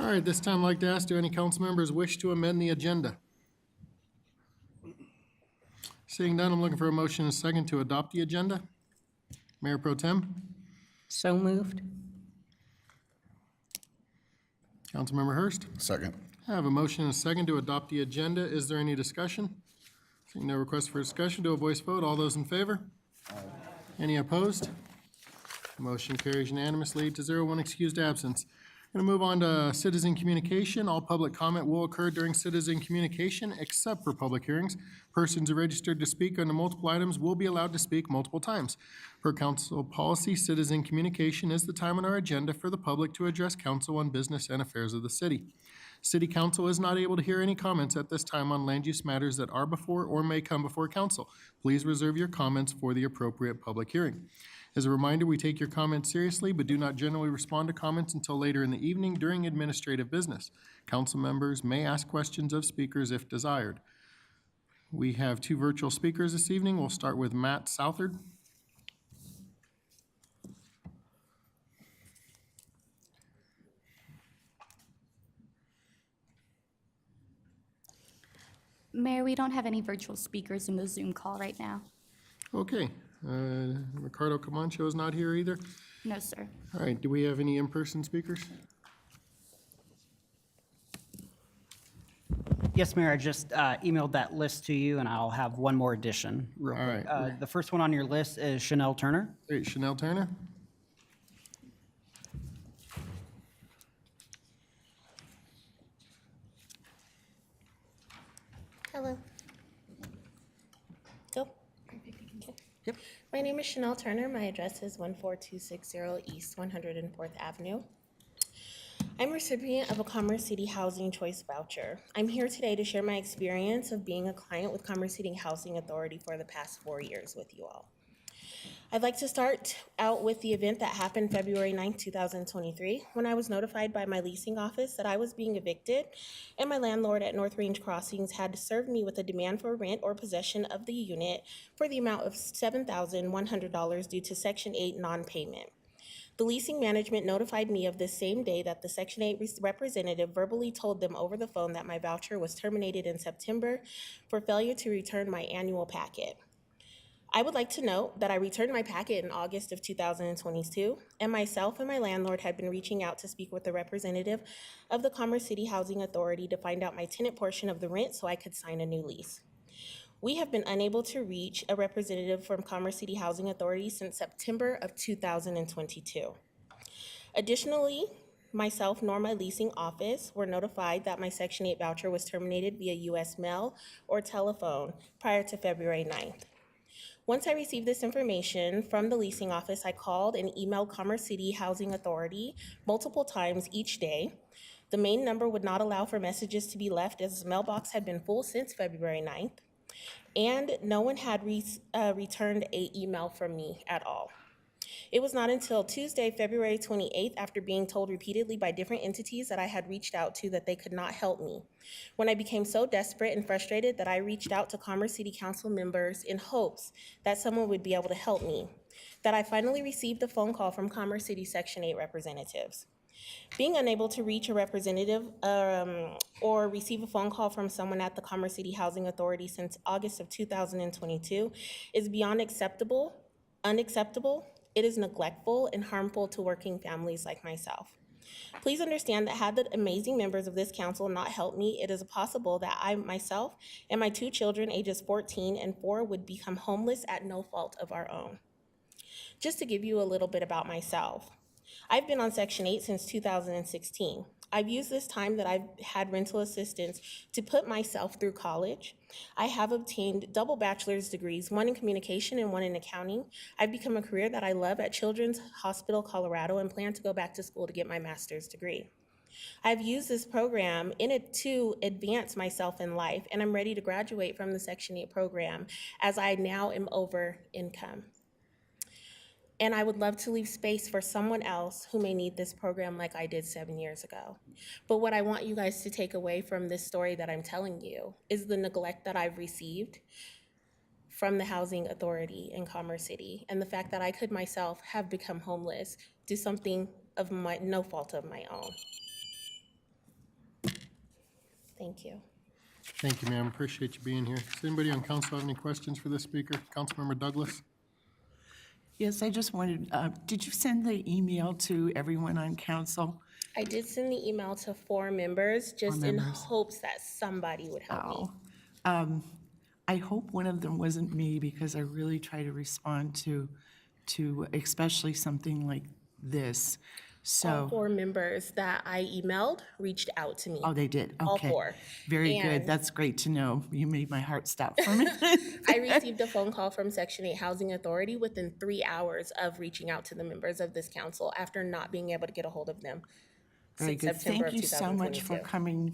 All right, this time I'd like to ask, do any council members wish to amend the agenda? Seeing none, I'm looking for a motion and a second to adopt the agenda. Mayor Pro Tem, So moved. Councilmember Hurst. Second. I have a motion and a second to adopt the agenda. Is there any discussion? Seeing no request for discussion, do a voice vote. All those in favor? Any opposed? Motion carries unanimously 8-0, one excused absence. Going to move on to citizen communication. All public comment will occur during citizen communication except for public hearings. Persons registered to speak on multiple items will be allowed to speak multiple times. Per council policy, citizen communication is the time on our agenda for the public to address council on business and affairs of the city. City council is not able to hear any comments at this time on land use matters that are before or may come before council. Please reserve your comments for the appropriate public hearing. As a reminder, we take your comments seriously, but do not generally respond to comments until later in the evening during administrative business. Council members may ask questions of speakers if desired. We have two virtual speakers this evening. We'll start with Matt Southard. Mayor, we don't have any virtual speakers in the Zoom call right now. Okay. Ricardo Camacho is not here either. No, sir. All right, do we have any in-person speakers? Yes, Mayor, I just emailed that list to you, and I'll have one more addition real All quick. right. The first one on your list is Chanel Turner. Great, Chanel Turner. Hello. Go. Yep. My name is Chanel Turner. My address is 14260 East 104th Avenue. I'm a recipient of a Commerce City Housing Choice Voucher. I'm here today to share my experience of being a client with Commerce City Housing Authority for the past 4 years with you all. I'd like to start out with the event that happened February 9th, 2023, when I was notified by my leasing office that I was being evicted, and my landlord at North Range Crossings had served me with a demand for rent or possession of the unit for the amount of $7,100 due to Section 8 non-payment. The leasing management notified me of this same day that the Section 8 representative verbally told them over the phone that my voucher was terminated in September for failure to return my annual packet. I would like to note that I returned my packet in August of 2022, and myself and my landlord had been reaching out to speak with the representative of the Commerce City Housing Authority to find out my tenant portion of the rent so I could sign a new lease. We have been unable to reach a representative from Commerce City Housing Authority since September of 2022. Additionally, myself nor my leasing office were notified that my Section 8 voucher was terminated via U.S. mail or telephone prior to February 9th. Once I received this information from the leasing office, I called and emailed Commerce City Housing Authority multiple times each day. The main number would not allow for messages to be left as the mailbox had been full since February 9th, and no one had returned an email from me at all. It was not until Tuesday, February 28th, after being told repeatedly by different entities that I had reached out to that they could not help me, when I became so desperate and frustrated that I reached out to Commerce City Council members in hopes that someone would be able to help me, that I finally received a phone call from Commerce City Section 8 representatives. Being unable to reach a representative or receive a phone call from someone at the Commerce City Housing Authority since August of 2022 is beyond unacceptable. It is neglectful and harmful to working families like myself. Please understand that had the amazing members of this council not helped me, it is possible that I myself and my two children, ages 14 and 4, would become homeless at no fault of our own. Just to give you a little bit about myself, I've been on Section 8 since 2016. I've used this time that I've had rental assistance to put myself through college. I have obtained double bachelor's degrees, one in communication and one in accounting. I've become a career that I love at Children's Hospital Colorado and plan to go back to school to get my master's degree. I've used this program to advance myself in life, and I'm ready to graduate from the Section 8 program as I now am over income. And I would love to leave space for someone else who may need this program like I did 7 years ago. But what I want you guys to take away from this story that I'm telling you is the neglect that I've received from the Housing Authority in Commerce City, and the fact that I could myself have become homeless due to something of no fault of my own. Thank you. Thank you, ma'am. Appreciate you being here. Does anybody on council have any questions for this speaker? Councilmember Douglas? Yes, I just wanted, did you send the email to everyone on council? I did send the email to 4 members, just in members. hopes that somebody would help me. Oh. I hope one of them wasn't me, because I really try to respond to especially something like this. All So, 4 members that I emailed reached out to me. oh, they did? All Okay. 4. Very good. And- That's great to know. You made my heart stop for a minute. I received a phone call from Section 8 Housing Authority within 3 hours of reaching out to the members of this council after not being able to get a hold of them Very since good. September Thank of you so much for 2022. coming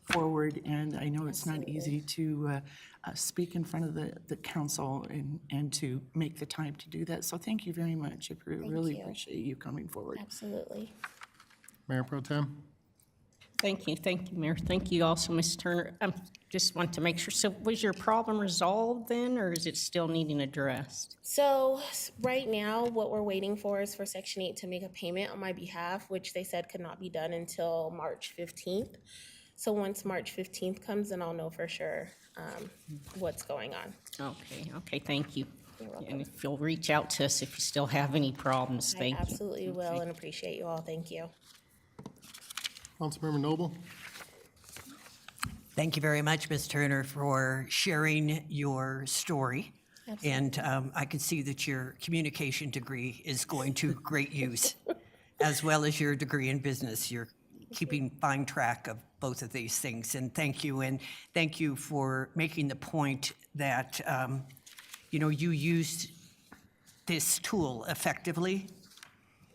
forward, and I know it's not easy to speak in front of the council and to make the time to do that. So thank you very much. I really you. appreciate you coming forward. Absolutely. Mayor Pro Tem? Thank you, Mayor. Thank you also, Ms. Turner. Just want to make sure, so was your problem resolved then, or is it still needing addressed? So right now, what we're waiting for is for Section 8 to make a payment on my behalf, which they said could not be done until March 15th. So once March 15th comes, then I'll know for sure what's going on. Okay, thank you. You're welcome. And if you'll reach out to us if you still have any problems, I thank you. absolutely will and appreciate you all. Thank you. Councilmember Noble? Thank you very much, Ms. Turner, for sharing your story. And I can see that your communication degree is going to great use, as well as your degree in business. You're keeping fine track of both of these things. And thank you for making the point that, you used this tool effectively,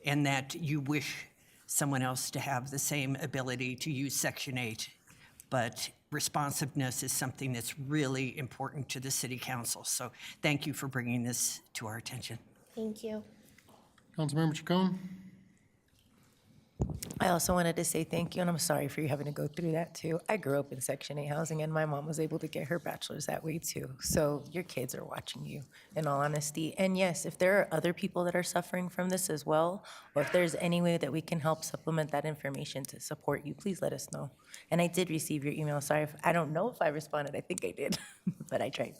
and that you wish someone else to have the same ability to use Section 8. But responsiveness is something that's really important to the City Council. So thank you for bringing this to our attention. Thank you. Councilmember Chacon? I also wanted to say thank you, and I'm sorry for you having to go through that too. I grew up in Section 8 housing, and my mom was able to get her bachelor's that way too. So your kids are watching you, in all honesty. And yes, if there are other people that are suffering from this as well, or if there's any way that we can help supplement that information to support you, please let us know. And I did receive your email. Sorry, I don't know if I responded. I think I did, but I tried.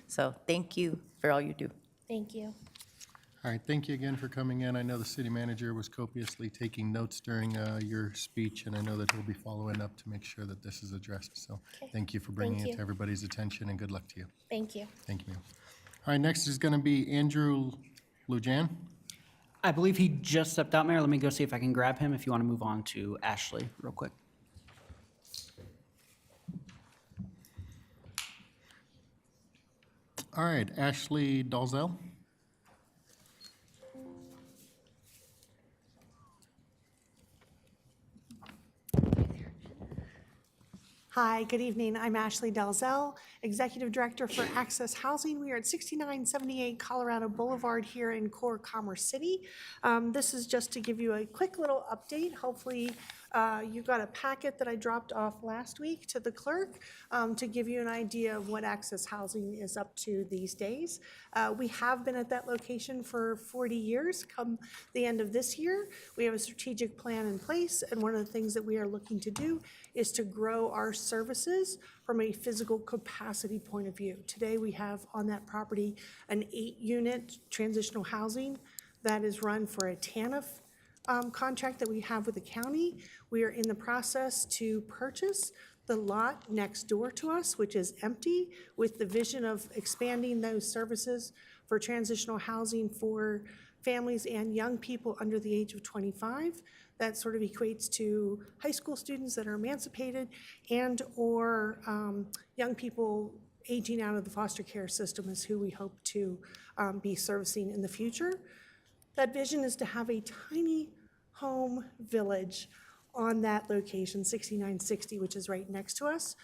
So thank you for all you do. Thank you. All right, thank you again for coming in. I know the city manager was copiously taking notes during your speech, and I know that he'll be following up to make sure that this is addressed. So thank you for bringing it you. to everybody's attention, and good luck to you. Thank you. Thank you, ma'am. All right, next is going to be Andrew Lujan. I believe he just stepped out, Mayor. Let me go see if I can grab him if you want to move on to Ashley real quick. All right, Ashley Dalzell. Hi, good evening. I'm Ashley Dalzell, Executive Director for Access Housing. We are at 6978 Colorado Boulevard here in Core Commerce City. This is just to give you a quick little update. Hopefully, you got a packet that I dropped off last week to the clerk to give you an idea of what Access Housing is up to these days. We have been at that location for 40 years. Come the end of this year, we have a strategic plan in place, and one of the things that we are looking to do is to grow our services from a physical capacity point of view. Today, we have on that property an 8-unit transitional housing that is run for a TANF contract that we have with the county. We are in the process to purchase the lot next door to us, which is empty, with the vision of expanding those services for transitional housing for families and young people under the age of 25. That sort of equates to high school students that are emancipated and or young people aging out of the foster care system is who we hope to be servicing in the future. That vision is to have a tiny home village on that location, 6960, which is right next to us,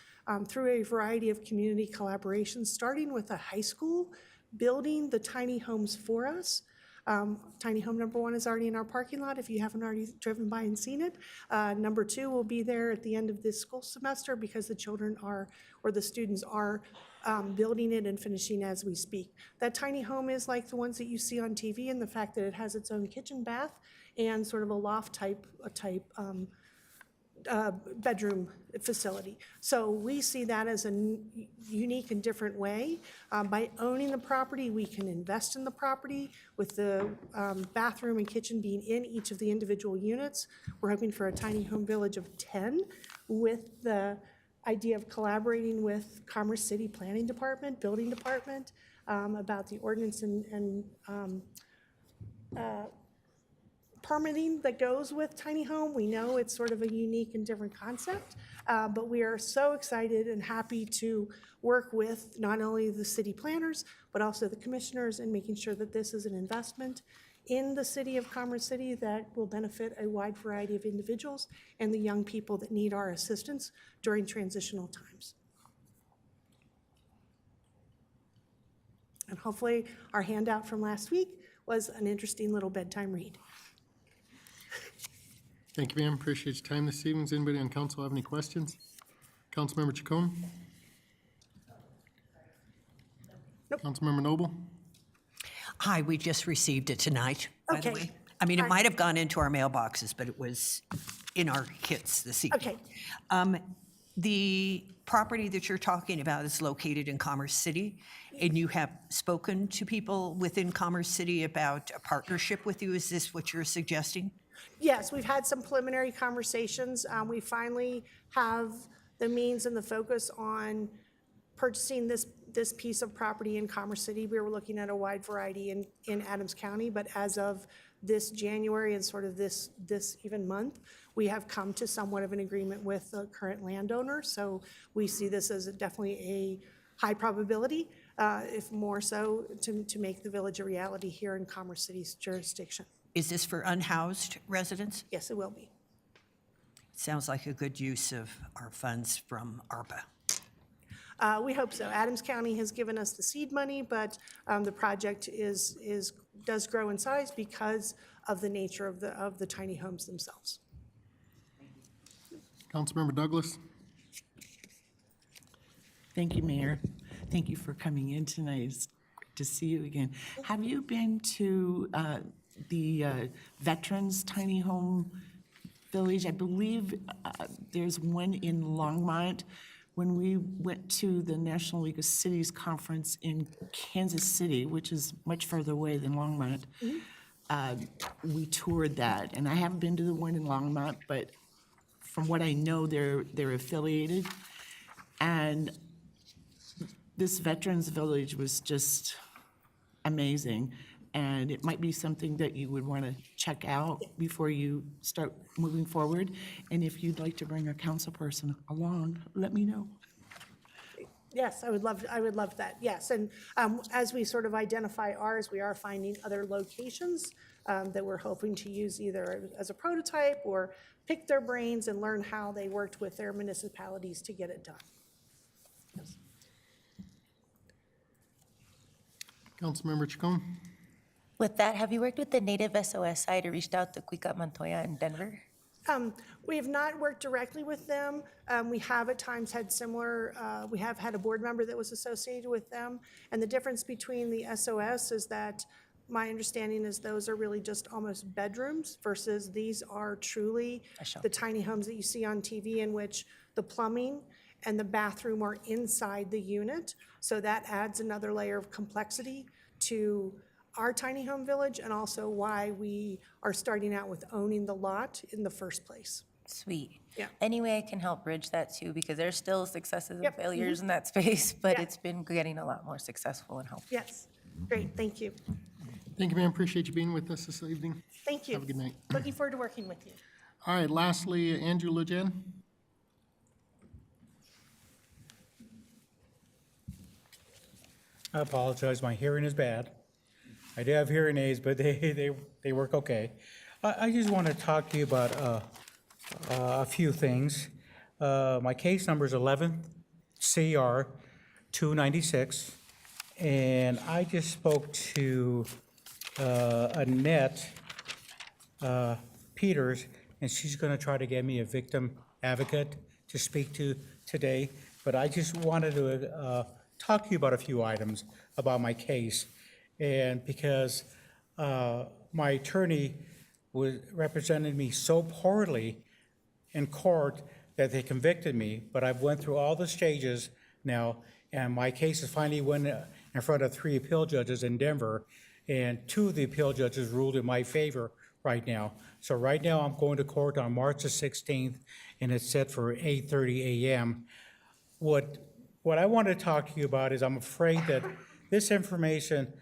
through a variety of community collaborations, starting with a high school, building the tiny homes for us. Tiny home number 1 is already in our parking lot if you haven't already driven by and seen it. Number 2 will be there at the end of this school semester because the children are, or the students are building it and finishing as we speak. That tiny home is like the ones that you see on TV, and the fact that it has its own kitchen, bath, and sort of a loft type bedroom facility. So we see that as a unique and different way. By owning the property, we can invest in the property with the bathroom and kitchen being in each of the individual units. We're hoping for a tiny home village of 10 with the idea of collaborating with Commerce City Planning Department, Building Department, about the ordinance and permitting that goes with tiny home. We know it's sort of a unique and different concept, but we are so excited and happy to work with not only the city planners, but also the commissioners in making sure that this is an investment in the city of Commerce City that will benefit a wide variety of individuals and the young people that need our assistance during transitional times. And hopefully our handout from last week was an interesting little bedtime read. Thank you, ma'am. Appreciate your time this evening. Does anybody on council have any questions? Councilmember Chacon? Nope. Councilmember Noble? Hi, we just received it tonight, by the Okay. way. I mean, it Hi. might have gone into our mailboxes, but it was in our kits this evening. Okay. The property that you're talking about is located in Commerce City, and you have spoken to people within Commerce City about a partnership with you. Is this what you're suggesting? Yes, we've had some preliminary conversations. We finally have the means and the focus on purchasing this piece of property in Commerce City. We were looking at a wide variety in Adams County, but as of this January and sort of this even month, we have come to somewhat of an agreement with the current landowner. So we see this as definitely a high probability, if more so, to make the village a reality here in Commerce City's jurisdiction. Is this for unhoused residents? Yes, it will be. Sounds like a good use of our funds from ARPA. We hope so. Adams County has given us the seed money, but the project does grow in size because of the nature of the tiny homes themselves. Councilmember Douglas? Thank you, Mayor. Thank you for coming in tonight. It's great to see you again. Have you been to the Veterans Tiny Home Village? I believe there's one in Longmont. When we went to the National League of Cities Conference in Kansas City, which is much further away than Longmont, we toured that. And I haven't been to the one in Longmont, but from what I know, they're affiliated. And this Veterans Village was just amazing. And it might be something that you would want to check out before you start moving forward. And if you'd like to bring a council person along, let me know. Yes, I would love that, yes. And as we sort of identify ours, we are finding other locations that we're hoping to use either as a prototype or pick their brains and learn how they worked with their municipalities to get it done. Yes. Councilmember Chacon? With that, have you worked with the Native SOS side or reached out to Cuica Montoya in Denver? We have not worked directly with them. We have at times had similar, we have had a board member that was associated with them. And the difference between the SOS is that my understanding is those are really just almost bedrooms versus these are truly the tiny homes that you see on TV in which the plumbing and the bathroom are inside the unit. So that adds another layer of complexity to our tiny home village and also why we are starting out with owning the lot in the first place. Sweet. Yeah. Any way I can help bridge that too, because there's still successes and Yep. failures in that space, but Yeah. it's been getting a lot more successful and helpful. Yes, great, thank you. Thank you, ma'am. Appreciate you being with us this evening. Thank you. Have a good night. Looking forward to working with you. All right, lastly, Andrew Lujan. I apologize, my hearing is bad. I do have hearing aids, but they work okay. I just want to talk to you about a few things. My case number is 11 CR 296, and I just spoke to Annette Peters, and she's going to try to get me a victim advocate to speak to today. But I just wanted to talk to you about a few items about my case. And because my attorney represented me so poorly in court that they convicted me, but I've went through all the stages now, and my case is finally went in front of 3 appeal judges in Denver, and 2 of the appeal judges ruled in my favor right now. So right now, I'm going to court on March the 16th, and it's set for 8:30 a.m. What I want to talk to you about is I'm afraid that this information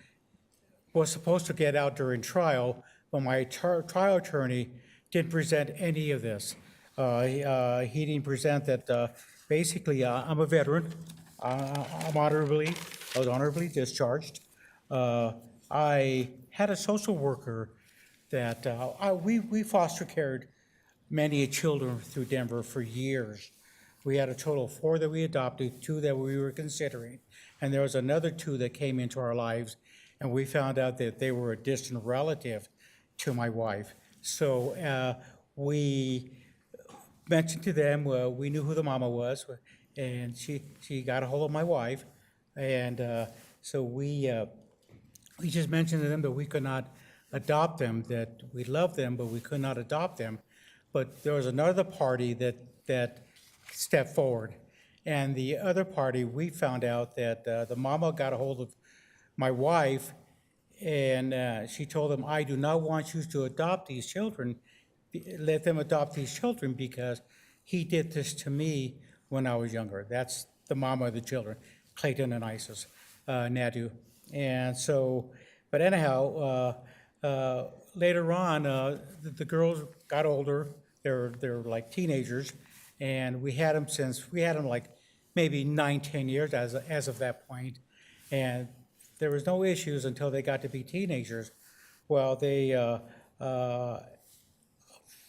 was supposed to get out during trial, but my trial attorney didn't present any of this. He didn't present that, basically, I'm a veteran. I was honorably discharged. I had a social worker that, we foster cared many children through Denver for years. We had a total of 4 that we adopted, 2 that we were considering, and there was another 2 that came into our lives, and we found out that they were a distant relative to my wife. So we mentioned to them, we knew who the mama was, and she got a hold of my wife, and so we just mentioned to them that we could not adopt them, that we loved them, but we could not adopt them. But there was another party that stepped forward, and the other party, we found out that the mama got a hold of my wife, and she told them, I do not want you to adopt these children, let them adopt these children, because he did this to me when I was younger. That's the mama of the children, Clayton and Isis Nadu. And so, but anyhow, later on, the girls got older. They're like teenagers, and we had them like maybe 9-10 years as of that point, and there was no issues until they got to be teenagers. Well, they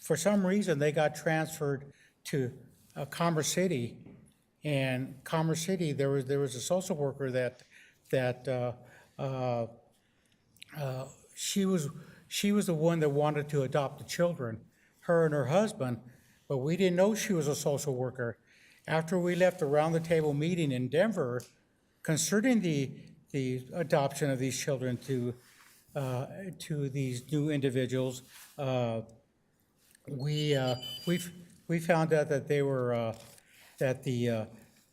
for some reason they got transferred to Commerce City, and Commerce City there was a social worker that she was the one that wanted to adopt the children, her and her husband, but we didn't know she was a social worker. After we left the round the table meeting in Denver concerning the adoption of these children to these new individuals, we found out that they were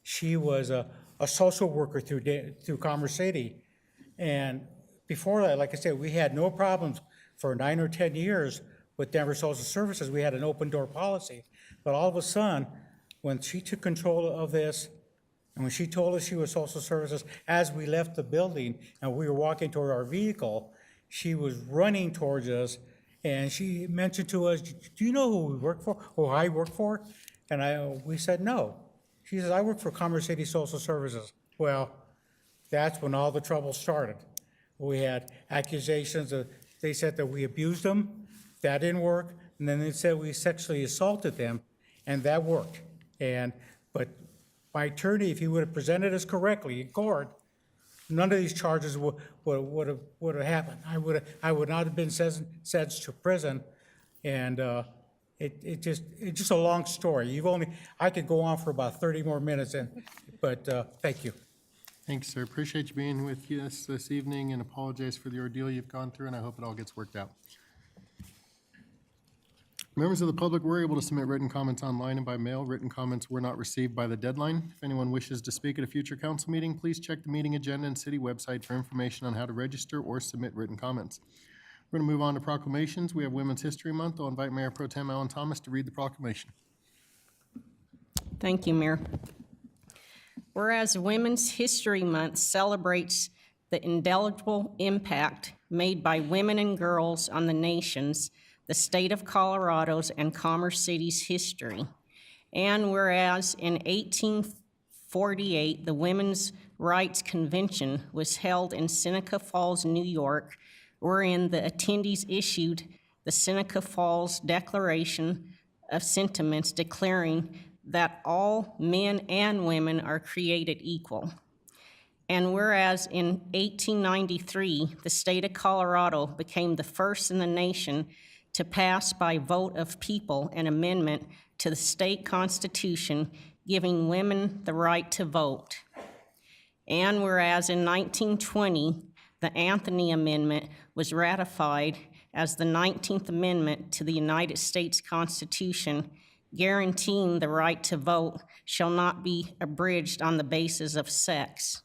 she was a social worker through Commerce City, and before that, like I said, we had no problems for 9 or 10 years with Denver Social Services. We had an open door policy, but all of a sudden, when she took control of this, and when she told us she was social services, as we left the building and we were walking toward our vehicle, she was running towards us, and she mentioned to us, do you know who we work for, who I work for? And we said, no. She says, I work for Commerce City Social Services. Well, that's when all the trouble started. We had accusations they said that we abused them. That didn't work. And then they said we sexually assaulted them, and that worked. But my attorney, if he would have presented us correctly in court, none of these charges would have happened. I would not have been sentenced to prison, and it's just a long story. I could go on for about 30 more minutes, but thank you. Thanks, sir. Appreciate you being with us this evening, and apologize for the ordeal you've gone through, and I hope it all gets worked out. Members of the public were able to submit written comments online and by mail. Written comments were not received by the deadline. If anyone wishes to speak at a future council meeting, please check the meeting agenda and city website for information on how to register or submit written comments. We're going to move on to proclamations. We have Women's History Month. I'll invite Mayor Pro Tem Alan Thomas to read the proclamation. Thank you, Mayor. Whereas Women's History Month celebrates the indelible impact made by women and girls on the nation's, the state of Colorado's, and Commerce City's history. And whereas in 1848, the Women's Rights Convention was held in Seneca Falls, New York, wherein the attendees issued the Seneca Falls Declaration of Sentiments declaring that all men and women are created equal. And whereas in 1893, the state of Colorado became the first in the nation to pass by vote of people an amendment to the state constitution giving women the right to vote. And whereas in 1920, the Anthony Amendment was ratified as the 19th Amendment to the United States Constitution, guaranteeing the right to vote shall not be abridged on the basis of sex.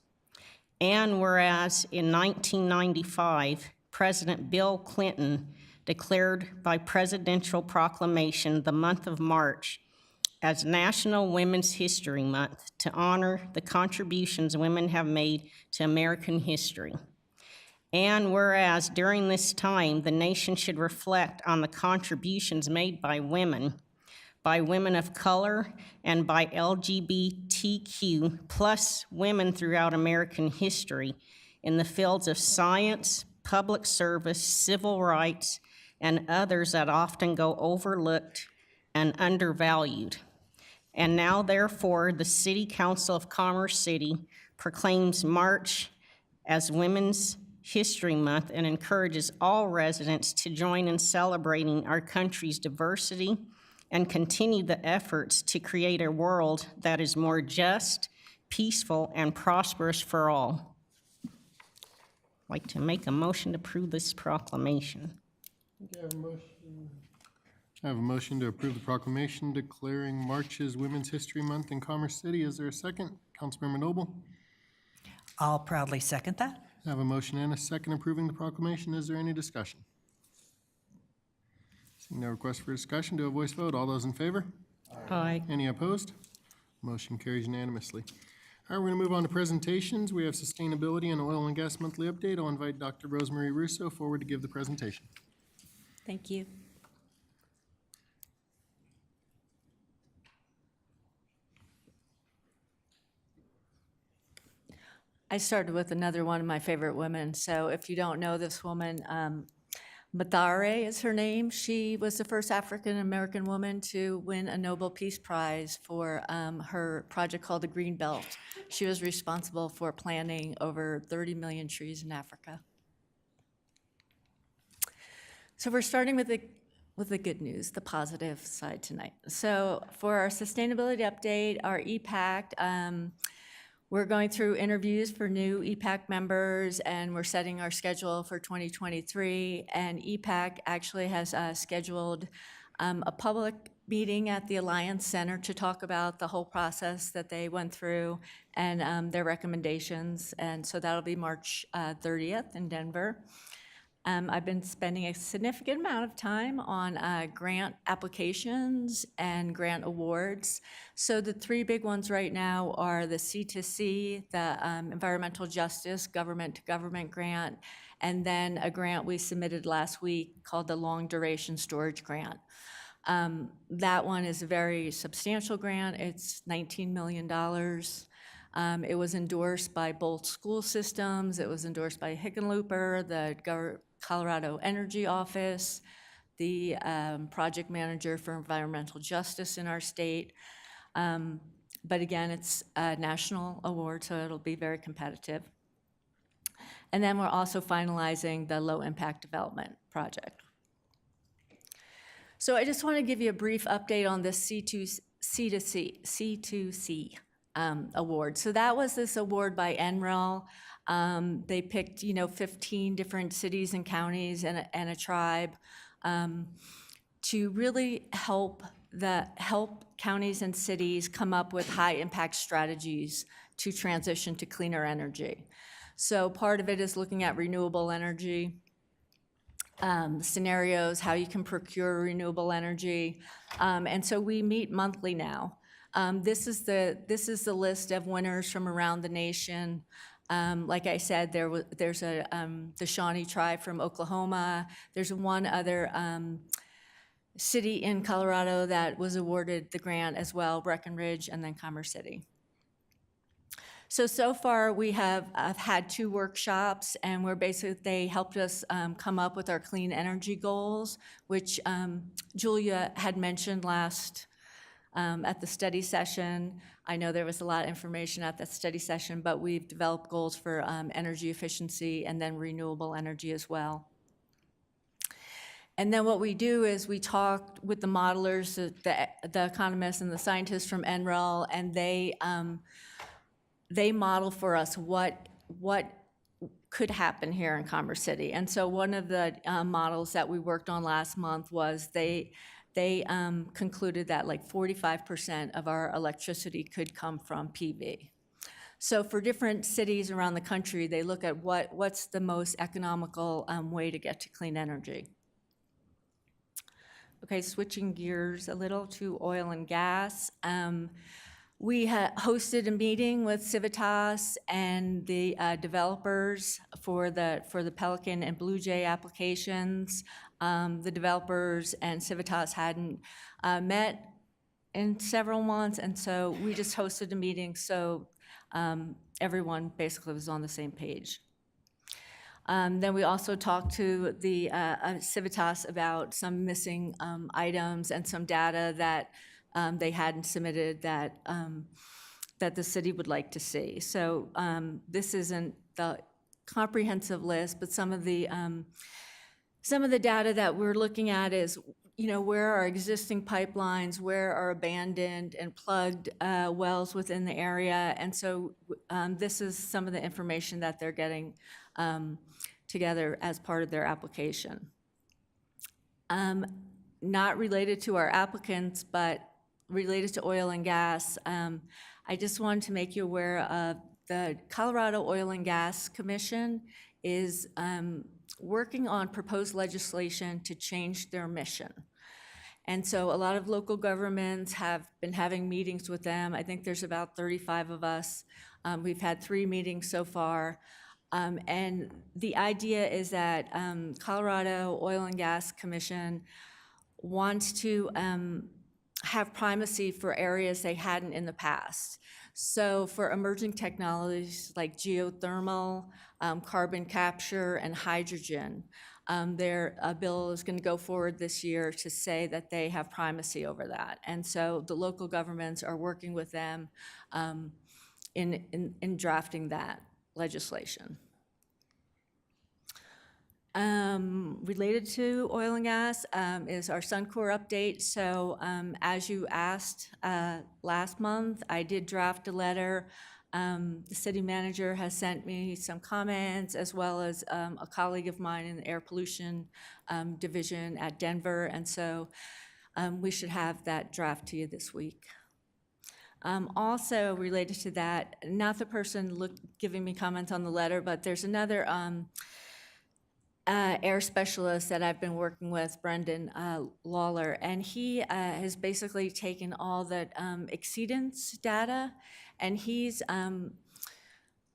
And whereas in 1995, President Bill Clinton declared by presidential proclamation the month of March as National Women's History Month to honor the contributions women have made to American history. And whereas during this time, the nation should reflect on the contributions made by women of color, and by LGBTQ plus women throughout American history in the fields of science, public service, civil rights, and others that often go overlooked and undervalued. And now, therefore, the City Council of Commerce City proclaims March as Women's History Month and encourages all residents to join in celebrating our country's diversity and continue the efforts to create a world that is more just, peaceful, and prosperous for all. I'd like to make a motion to approve this proclamation. I have a motion to approve the proclamation declaring March as Women's History Month in Commerce City. Is there a second? Councilmember Noble? I'll proudly second that. I have a motion and a second approving the proclamation. Is there any discussion? Seeing no request for discussion, do a voice vote. All those in favor? Aye. Any opposed? Motion carries unanimously. All right, we're going to move on to presentations. We have Sustainability and Oil and Gas Monthly Update. I'll invite Dr. Rosemary Russo forward to give the presentation. Thank you. I started with another one of my favorite women. So if you don't know this woman, Mathare is her name. She was the first African-American woman to win a Nobel Peace Prize for her project called the Green Belt. She was responsible for planting over 30 million trees in Africa. So we're starting with the good news, the positive side tonight. So for our sustainability update, our EPAC, we're going through interviews for new EPAC members, and we're setting our schedule for 2023. And EPAC actually has scheduled a public meeting at the Alliance Center to talk about the whole process that they went through and their recommendations. And so that'll be March 30th in Denver. I've been spending a significant amount of time on grant applications and grant awards. So the three big ones right now are the C2C, the Environmental Justice Government-to-Government grant, and then a grant we submitted last week called the Long Duration Storage Grant. That one is a very substantial grant. It's $19 million. It was endorsed by both school systems. It was endorsed by Hickenlooper, the Colorado Energy Office, the project manager for environmental justice in our state. But again, it's a national award, so it'll be very competitive. And then we're also finalizing the low impact development project. So I just want to give you a brief update on this C2C award. So that was this award by NREL. They picked, 15 different cities and counties and a tribe to really help counties and cities come up with high impact strategies to transition to cleaner energy. So part of it is looking at renewable energy, scenarios, how you can procure renewable energy. And so we meet monthly now. This is the list of winners from around the nation. Like I said, there's the Shawnee tribe from Oklahoma. There's one other city in Colorado that was awarded the grant as well, Breckenridge, and then Commerce City. So far we have had 2 workshops, and they helped us come up with our clean energy goals, which Julia had mentioned last at the study session. I know there was a lot of information at that study session, but we've developed goals for energy efficiency and then renewable energy as well. And then what we do is we talk with the modelers, the economists and the scientists from NREL, and they model for us what could happen here in Commerce City. And so one of the models that we worked on last month was they concluded that like 45% of our electricity could come from PV. So for different cities around the country, they look at what's the most economical way to get to clean energy. Okay, switching gears a little to oil and gas. We hosted a meeting with Civitas and the developers for the Pelican and Blue Jay applications. The developers and Civitas hadn't met in several months, and so we just hosted a meeting so everyone basically was on the same page. Then we also talked to the Civitas about some missing items and some data that they hadn't submitted that the city would like to see. So this isn't the comprehensive list, but some of the data that we're looking at is, where are existing pipelines, where are abandoned and plugged wells within the area. And so this is some of the information that they're getting together as part of their application. Not related to our applicants, but related to oil and gas, I just wanted to make you aware of the Colorado Oil and Gas Commission is working on proposed legislation to change their mission. And so a lot of local governments have been having meetings with them. I think there's about 35 of us. We've had 3 meetings so far. And the idea is that Colorado Oil and Gas Commission wants to have primacy for areas they hadn't in the past. So for emerging technologies like geothermal, carbon capture, and hydrogen, their bill is going to go forward this year to say that they have primacy over that. And so the local governments are working with them in drafting that legislation. Related to oil and gas is our Suncor update. So as you asked last month, I did draft a letter. The city manager has sent me some comments, as well as a colleague of mine in the air pollution division at Denver. And so we should have that draft to you this week. Also related to that, not the person giving me comments on the letter, but there's another air specialist that I've been working with, Brendan Lawler, and he has basically taken all the exceedance data, and he's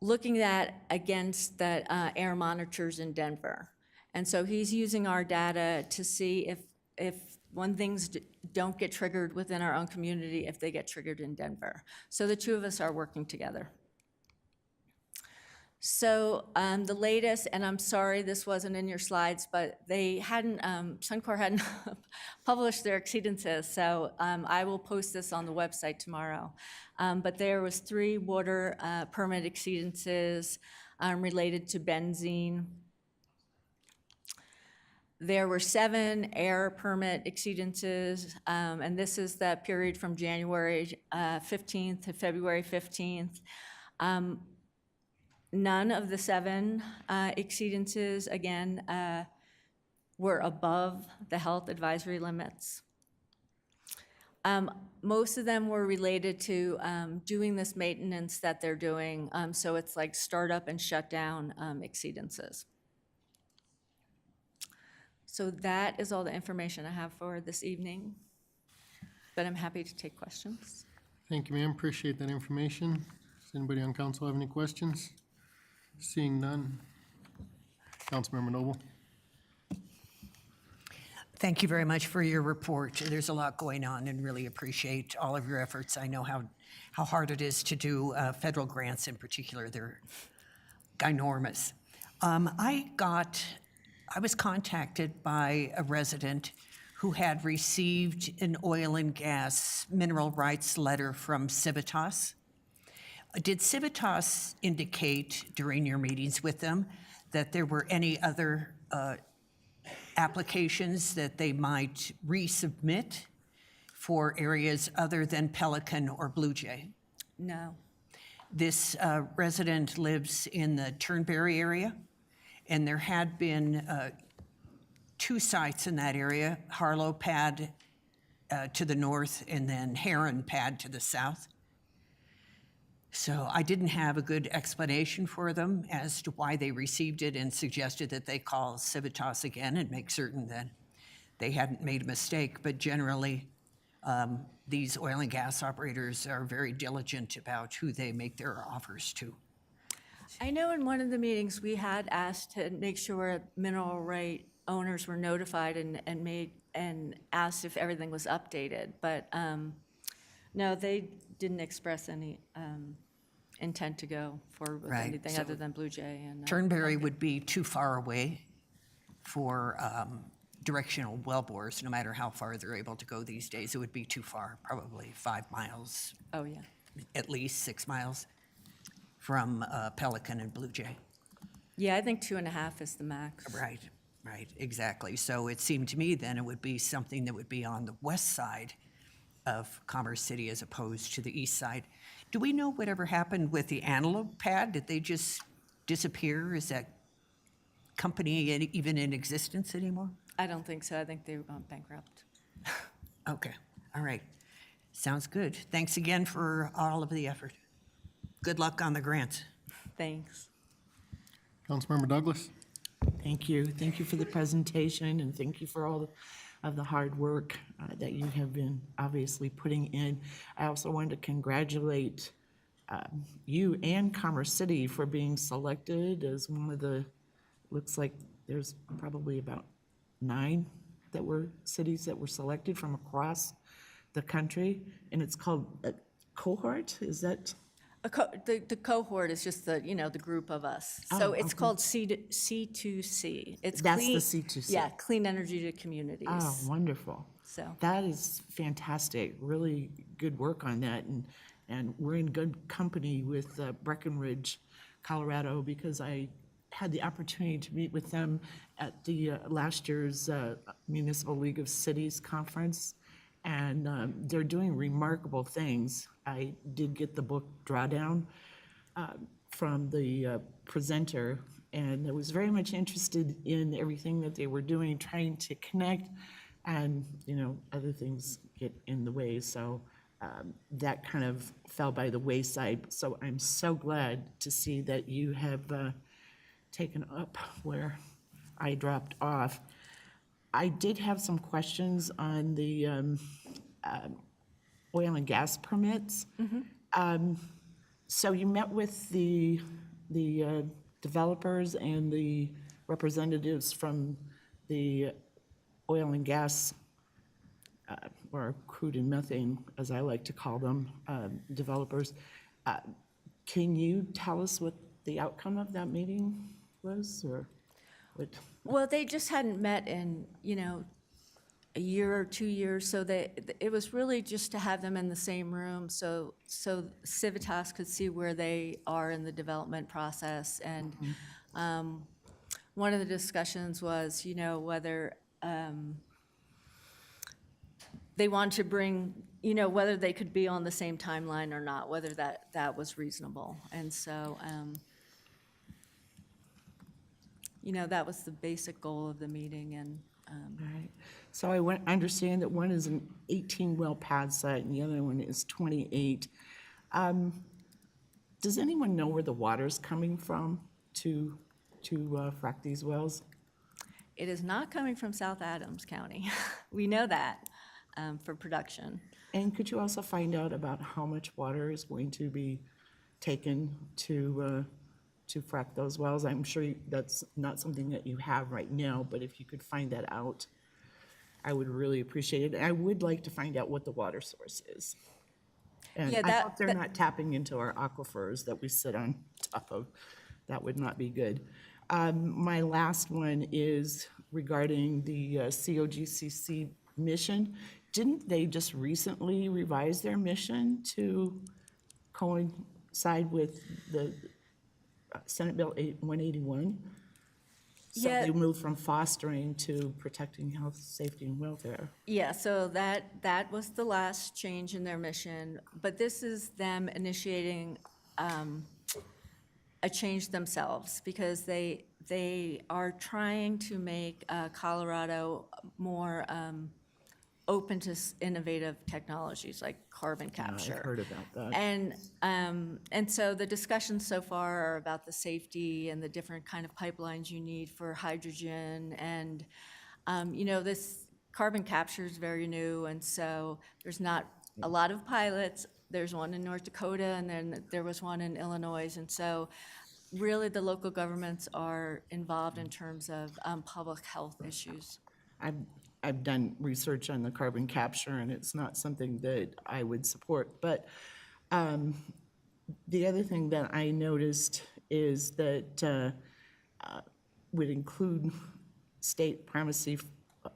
looking at against the air monitors in Denver. And so he's using our data to see if when things don't get triggered within our own community, if they get triggered in Denver. So the two of us are working together. So the latest, and I'm sorry this wasn't in your slides, but they hadn't, Suncor hadn't published their exceedances, so I will post this on the website tomorrow. But there was 3 water permit exceedances related to benzene. There were 7 air permit exceedances, and this is the period from January 15th to February 15th. None of the 7 exceedances, again, were above the health advisory limits. Most of them were related to doing this maintenance that they're doing, so it's like startup and shutdown exceedances. So that is all the information I have for this evening, but I'm happy to take questions. Thank you, ma'am. Appreciate that information. Does anybody on council have any questions? Seeing none. Councilmember Noble. Thank you very much for your report. There's a lot going on and really appreciate all of your efforts. I know how hard it is to do federal grants in particular. They're ginormous. I was contacted by a resident who had received an oil and gas mineral rights letter from Civitas. Did Civitas indicate during your meetings with them that there were any other applications that they might resubmit for areas other than Pelican or Blue Jay? No. This resident lives in the Turnberry area, and there had been 2 sites in that area, Harlow Pad to the north and then Heron Pad to the south. So I didn't have a good explanation for them as to why they received it and suggested that they call Civitas again and make certain that they hadn't made a mistake. But generally, these oil and gas operators are very diligent about who they make their offers to. I know in one of the meetings, we had asked to make sure mineral right owners were notified and asked if everything was updated, but no, they didn't express any intent to go forward with Right, anything so other than Blue Jay and. Turnberry would be too far away for directional wellbores, no matter how far they're able to go these days. It would be too far, probably 5 miles, Oh, yeah. at least 6 miles from Pelican and Blue Jay. Yeah, I think 2.5 is the max. Right, right, exactly. So it seemed to me then it would be something that would be on the west side of Commerce City as opposed to the east side. Do we know whatever happened with the Antelope Pad? Did they just disappear? Is that company even in existence anymore? I don't think so. I think they went bankrupt. Okay, all right. Sounds good. Thanks again for all of the effort. Good luck on the grant. Thanks. Councilmember Douglas? Thank you. Thank you for the presentation, and thank you for all of the hard work that you have been obviously putting in. I also wanted to congratulate you and Commerce City for being selected as one of the, looks like there's probably about 9 cities that were selected from across the country, and it's called a cohort, is that? The cohort is just the, the group of us. So it's called C2C. It's That's clean- the C2C. Yeah, Clean Energy to Communities. Oh, wonderful. So. That is fantastic. Really good work on that. And we're in good company with Breckenridge, Colorado, because I had the opportunity to meet with them at the last year's Municipal League of Cities Conference. And they're doing remarkable things. I did get the book Drawdown from the presenter, and I was very much interested in everything that they were doing, trying to connect, and, other things get in the way. So that kind of fell by the wayside. So I'm so glad to see that you have taken up where I dropped off. I did have some questions on the oil and gas permits. So you met with the developers and the representatives from the oil and gas, or crude and methane, as I like to call them, developers. Can you tell us what the outcome of that meeting was, or what? Well, they just hadn't met in, a year or 2 years, so it was really just to have them in the same room, so Civitas could see where they are in the development process. And one of the discussions was, whether they want to bring, whether they could be on the same timeline or not, whether that was reasonable. And so, that was the basic goal of the meeting. And Right. So I understand that one is an 18-well pad site and the other one is 28. Does anyone know where the water's coming from to frack these wells? it is not coming from South Adams County. We know that for production. And could you also find out about how much water is going to be taken to frack those wells? I'm sure that's not something that you have right now, but if you could find that out, I would really appreciate it. I would like to find out what the water source is. And Yeah, I that- hope they're not tapping into our aquifers that we sit on top of. That would not be good. My last one is regarding the COGCC mission. Didn't they just recently revise their mission to coincide with the Senate Bill 181? So Yeah. they moved from fostering to protecting health, safety, and welfare. Yeah, so that was the last change in their mission, but this is them initiating a change themselves, because they are trying to make Colorado more open to innovative technologies like carbon capture. I've heard about that. And so the discussions so far are about the safety and the different kind of pipelines you need for hydrogen. And, you know, this carbon capture is very new, and so there's not a lot of pilots. There's one in North Dakota, and then there was one in Illinois. And so really the local governments are involved in terms of public health issues. I've done research on the carbon capture, and it's not something that I would support. But the other thing that I noticed is that would include state primacy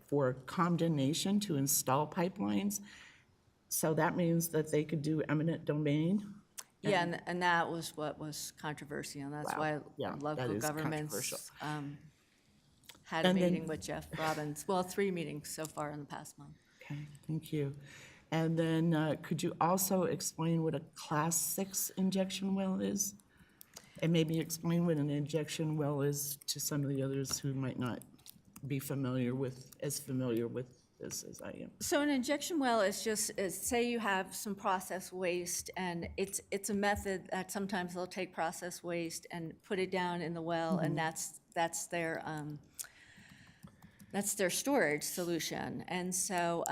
for condemnation to install pipelines. So that means that they could do eminent domain. Yeah, and that was what was controversy, and that's Wow. why Yeah, that local is governments controversial. had a And then- meeting with Jeff Robbins, well, 3 meetings so far in the past month. Okay, thank you. And then could you also explain what a Class 6 injection well is? And maybe explain what an injection well is to some of the others who might not be familiar with this as I am. So an injection well is just, say you have some processed waste, and it's a method that sometimes they'll take processed waste and put it down in the well, and that's their storage solution. And so,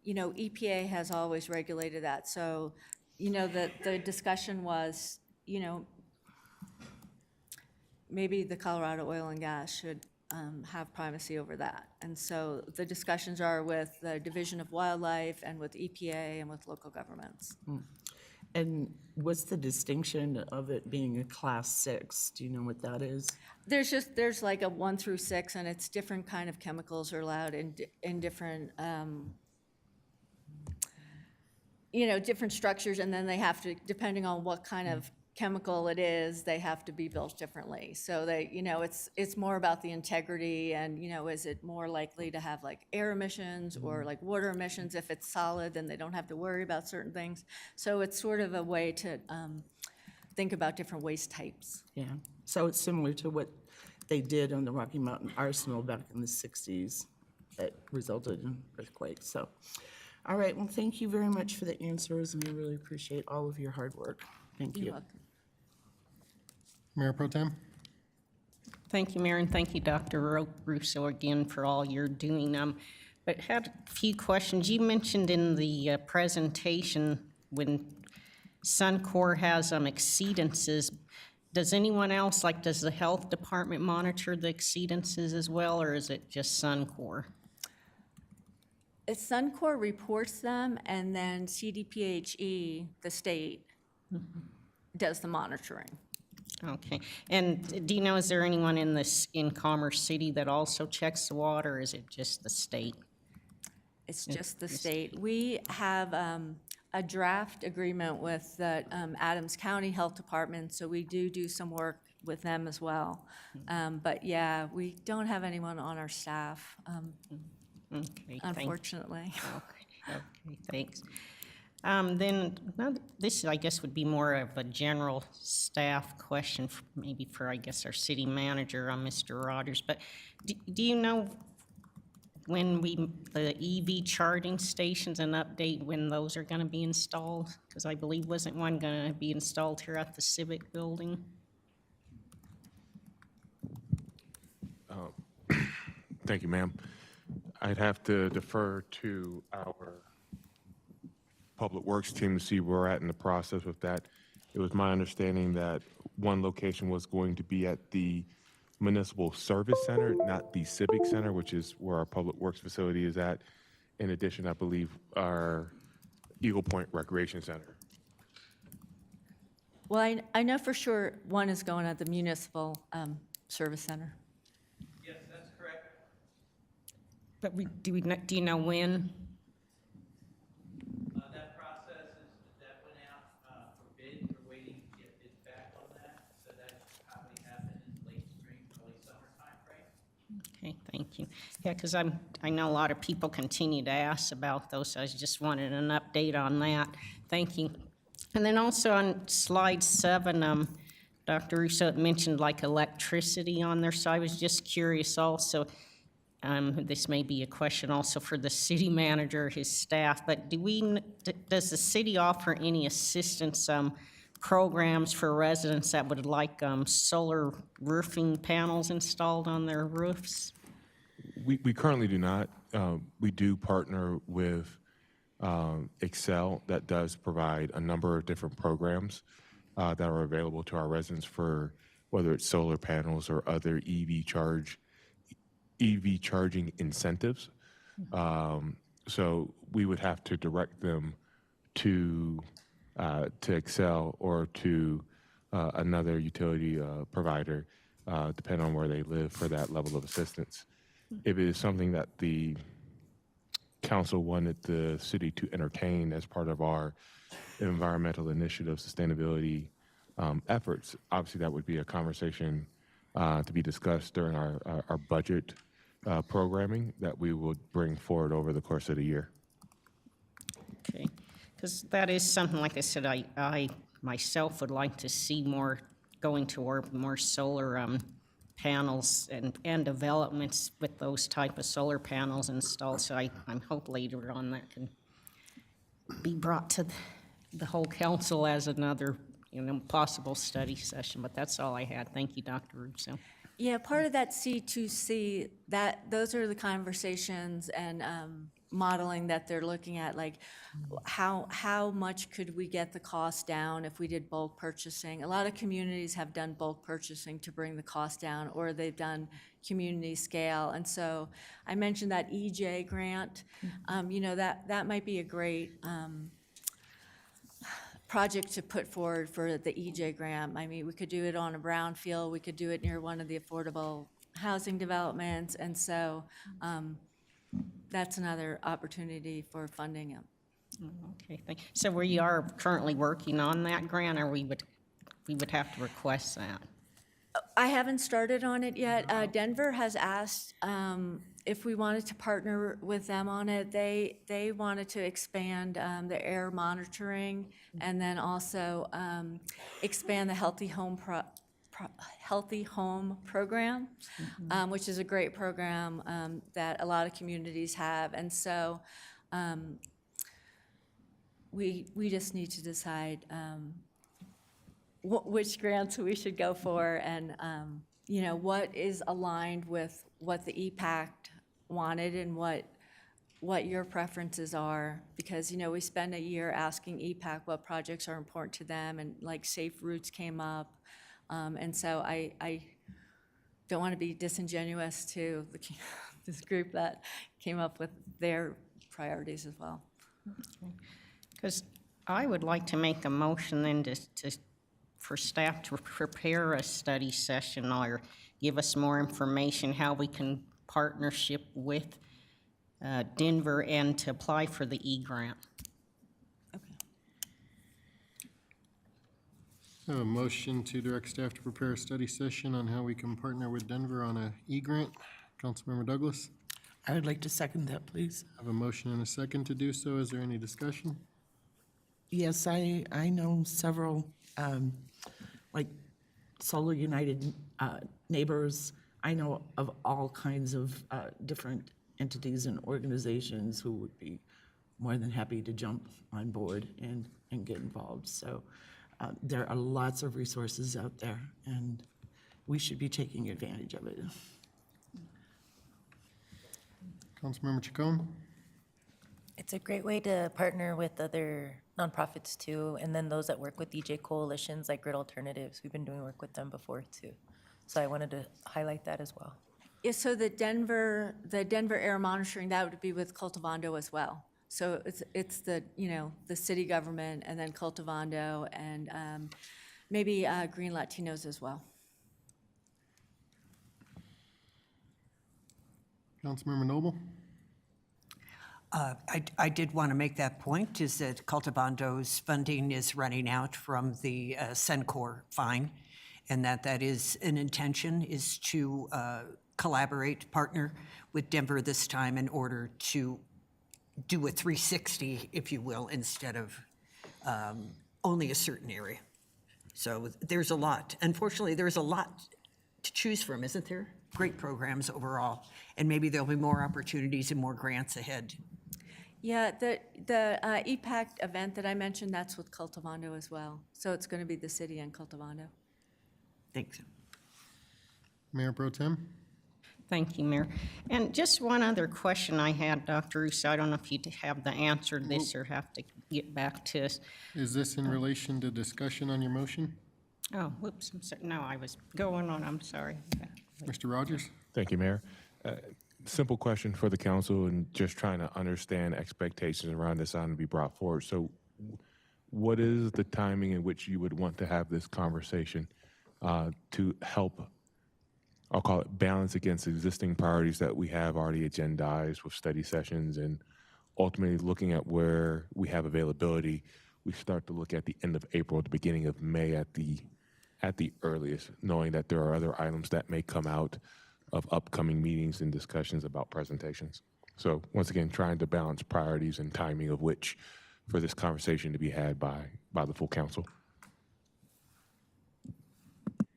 you know, EPA has always regulated that. So, you know, the discussion was, you know, maybe the Colorado Oil and Gas should have primacy over that. And so the discussions are with the Division of Wildlife and with EPA and with local governments. And what's the distinction of it being a Class 6? Do you know what that is? There's like a 1 through 6, and it's different kind of chemicals are allowed in different, you know, different structures, and then they have to, depending on what kind of chemical it is, they have to be built differently. So they, you know, it's more about the integrity and, you know, is it more likely to have like air emissions or like water emissions? If it's solid, then they don't have to worry about certain things. So it's sort of a way to think about different waste types. Yeah, so it's similar to what they did on the Rocky Mountain Arsenal back in the 60s that resulted in earthquakes. So, all right, well, thank you very much for the answers, and we really appreciate all of your hard work. Thank you. You're welcome. Mayor Pro Tem? Thank you, Mayor, and thank you, Dr. Russo, again for all you're doing. But had a few questions. You mentioned in the presentation when Suncor has exceedances, does anyone else, like does the health department monitor the exceedances as well, or is it just Suncor? Suncor reports them, and then CDPHE, the state, does the monitoring. Okay, and do you know, is there anyone in Commerce City that also checks the water, or is it just the state? It's just the state. We have a draft agreement with the Adams County Health Department, so we do some work with them as well. But yeah, we don't have anyone on our staff, Okay, thank you. unfortunately. Okay, thanks. Then, now, this, I guess, would be more of a general staff question, maybe for, I guess, our city manager, Mr. Rogers. But do you know when the EV charging stations, an update when those are going to be installed? Because I believe, wasn't one going to be installed here at the Civic Building? Thank you, ma'am. I'd have to defer to our Public Works team to see where we're at in the process with that. It was my understanding that one location was going to be at the Municipal Service Center, not the Civic Center, which is where our Public Works facility is at. In addition, I believe our Eagle Point Recreation Center. Well, I know for sure one is going at the Municipal Service Center. Yes, that's correct. But do you know when? That process that went out for bid. We're waiting to get bids back on that. So that should probably happen in late spring, early summer timeframe. Okay, thank you. Yeah, because I know a lot of people continue to ask about those, so I just wanted an update on that. Thank you. And then also on slide 7, Dr. Russo mentioned like electricity on there, so I was just curious also. this may be a question also for the city manager, his staff, but does the city offer any assistance programs for residents that would like solar roofing panels installed on their roofs? We currently do not. We do partner with Excel that does provide a number of different programs that are available to our residents for whether it's solar panels or other EV charging incentives. So we would have to direct them to Excel or to another utility provider, depending on where they live, for that level of assistance. If it is something that the council wanted the city to entertain as part of our environmental initiative sustainability efforts, obviously that would be a conversation to be discussed during our budget programming that we would bring forward over the course of the year. Okay, because that is something, like I said, I myself would like to see more going toward more solar panels and developments with those type of solar panels installed. So I'm hope later on that can be brought to the whole council as another, possible study session. But that's all I had. Thank you, Dr. Russo. Yeah, part of that C2C, those are the conversations and modeling that they're looking at, like how much could we get the cost down if we did bulk purchasing? A lot of communities have done bulk purchasing to bring the cost down, or they've done community scale. And so I mentioned that EJ grant, that might be a great project to put forward for the EJ grant. I mean, we could do it on a brownfield, we could do it near one of the affordable housing developments, and so that's another opportunity for funding it. Okay, thank you. So we are currently working on that grant, or we would have to request that? I haven't started on it yet. Denver has asked if we wanted to partner with them on it. They wanted to expand the air monitoring and then also expand the Healthy Home program, which is a great program that a lot of communities have. And so we just need to decide which grants we should go for, and what is aligned with what the EPAC wanted and what your preferences are, because we spend a year asking EPAC what projects are important to them, and like Safe Routes came up, and so I don't want to be disingenuous to this group that came up with their priorities as well. Because I would like to make a motion then for staff to prepare a study session or give us more information how we can partnership with Denver and to apply for the E-grant. A motion to direct staff to prepare a study session on how we can partner with Denver on a E-grant. Councilmember Douglas. I would like to second that, please. I have a motion and a second to do so. Is there any discussion? Yes, I know several, like Solar United Neighbors. I know of all kinds of different entities and organizations who would be more than happy to jump on board and get involved. So there are lots of resources out there, and we should be taking advantage of it. Councilmember Chacon. It's a great way to partner with other nonprofits too, and then those that work with DJ coalitions like Grid Alternatives. We've been doing work with them before too. So I wanted to highlight that as well. Yeah, so the Denver air monitoring, that would be with Cultivando as well. So it's the the city government and then Cultivando and maybe Green Latinos as well. Councilmember Noble. I did want to make that point, is that Cultivando's funding is running out from the Sencor fine, and that is an intention, is to collaborate, partner with Denver this time in order to do a 360, if you will, instead of only a certain area. So there's a lot. Unfortunately, there's a lot to choose from, isn't there? great programs overall. And maybe there'll be more opportunities and more grants ahead. Yeah, the EPAC event that I mentioned, that's with Cultivando as well. So it's going to be the city and Cultivando. Thanks. Mayor Pro Tem? Thank you, Mayor. And just one other question I had, Dr. Russo. I don't know if you have the answer to this or have to get back to us. Is this in relation to discussion on your motion? Oh, whoops, I'm sorry. No, I was going on, I'm sorry. Mr. Rogers? Thank you, Mayor. Simple question for the council and just trying to understand expectations around this item to be brought forward. So what is the timing in which you would want to have this conversation to help, I'll call it, balance against existing priorities that we have already agendized with study sessions, and ultimately looking at where we have availability? We start to look at the end of April, the beginning of May at the earliest, knowing that there are other items that may come out of upcoming meetings and discussions about presentations. So once again, trying to balance priorities and timing of which for this conversation to be had by the full council.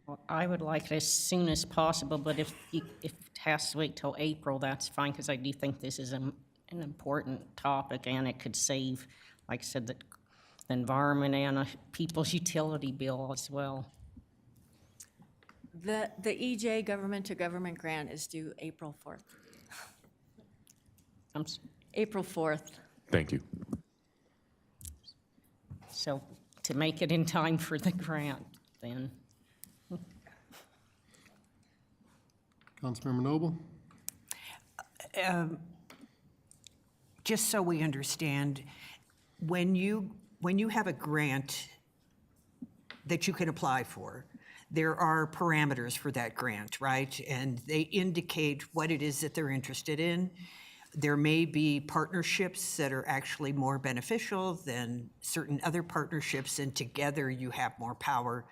Well, I would like it as soon as possible, but if it has to wait till April, that's fine, because I do think this is an important topic, and it could save, like I said, the environment and people's utility bill as well. The EJ Government to Government grant is due April 4th. April 4th. Thank you. So to make it in time for the grant, then. Councilmember Noble? Just so we understand, when you have a grant that you can apply for, there are parameters for that grant, right? And they indicate what it is that they're interested in. There may be partnerships that are actually more beneficial than certain other partnerships, and together you have more power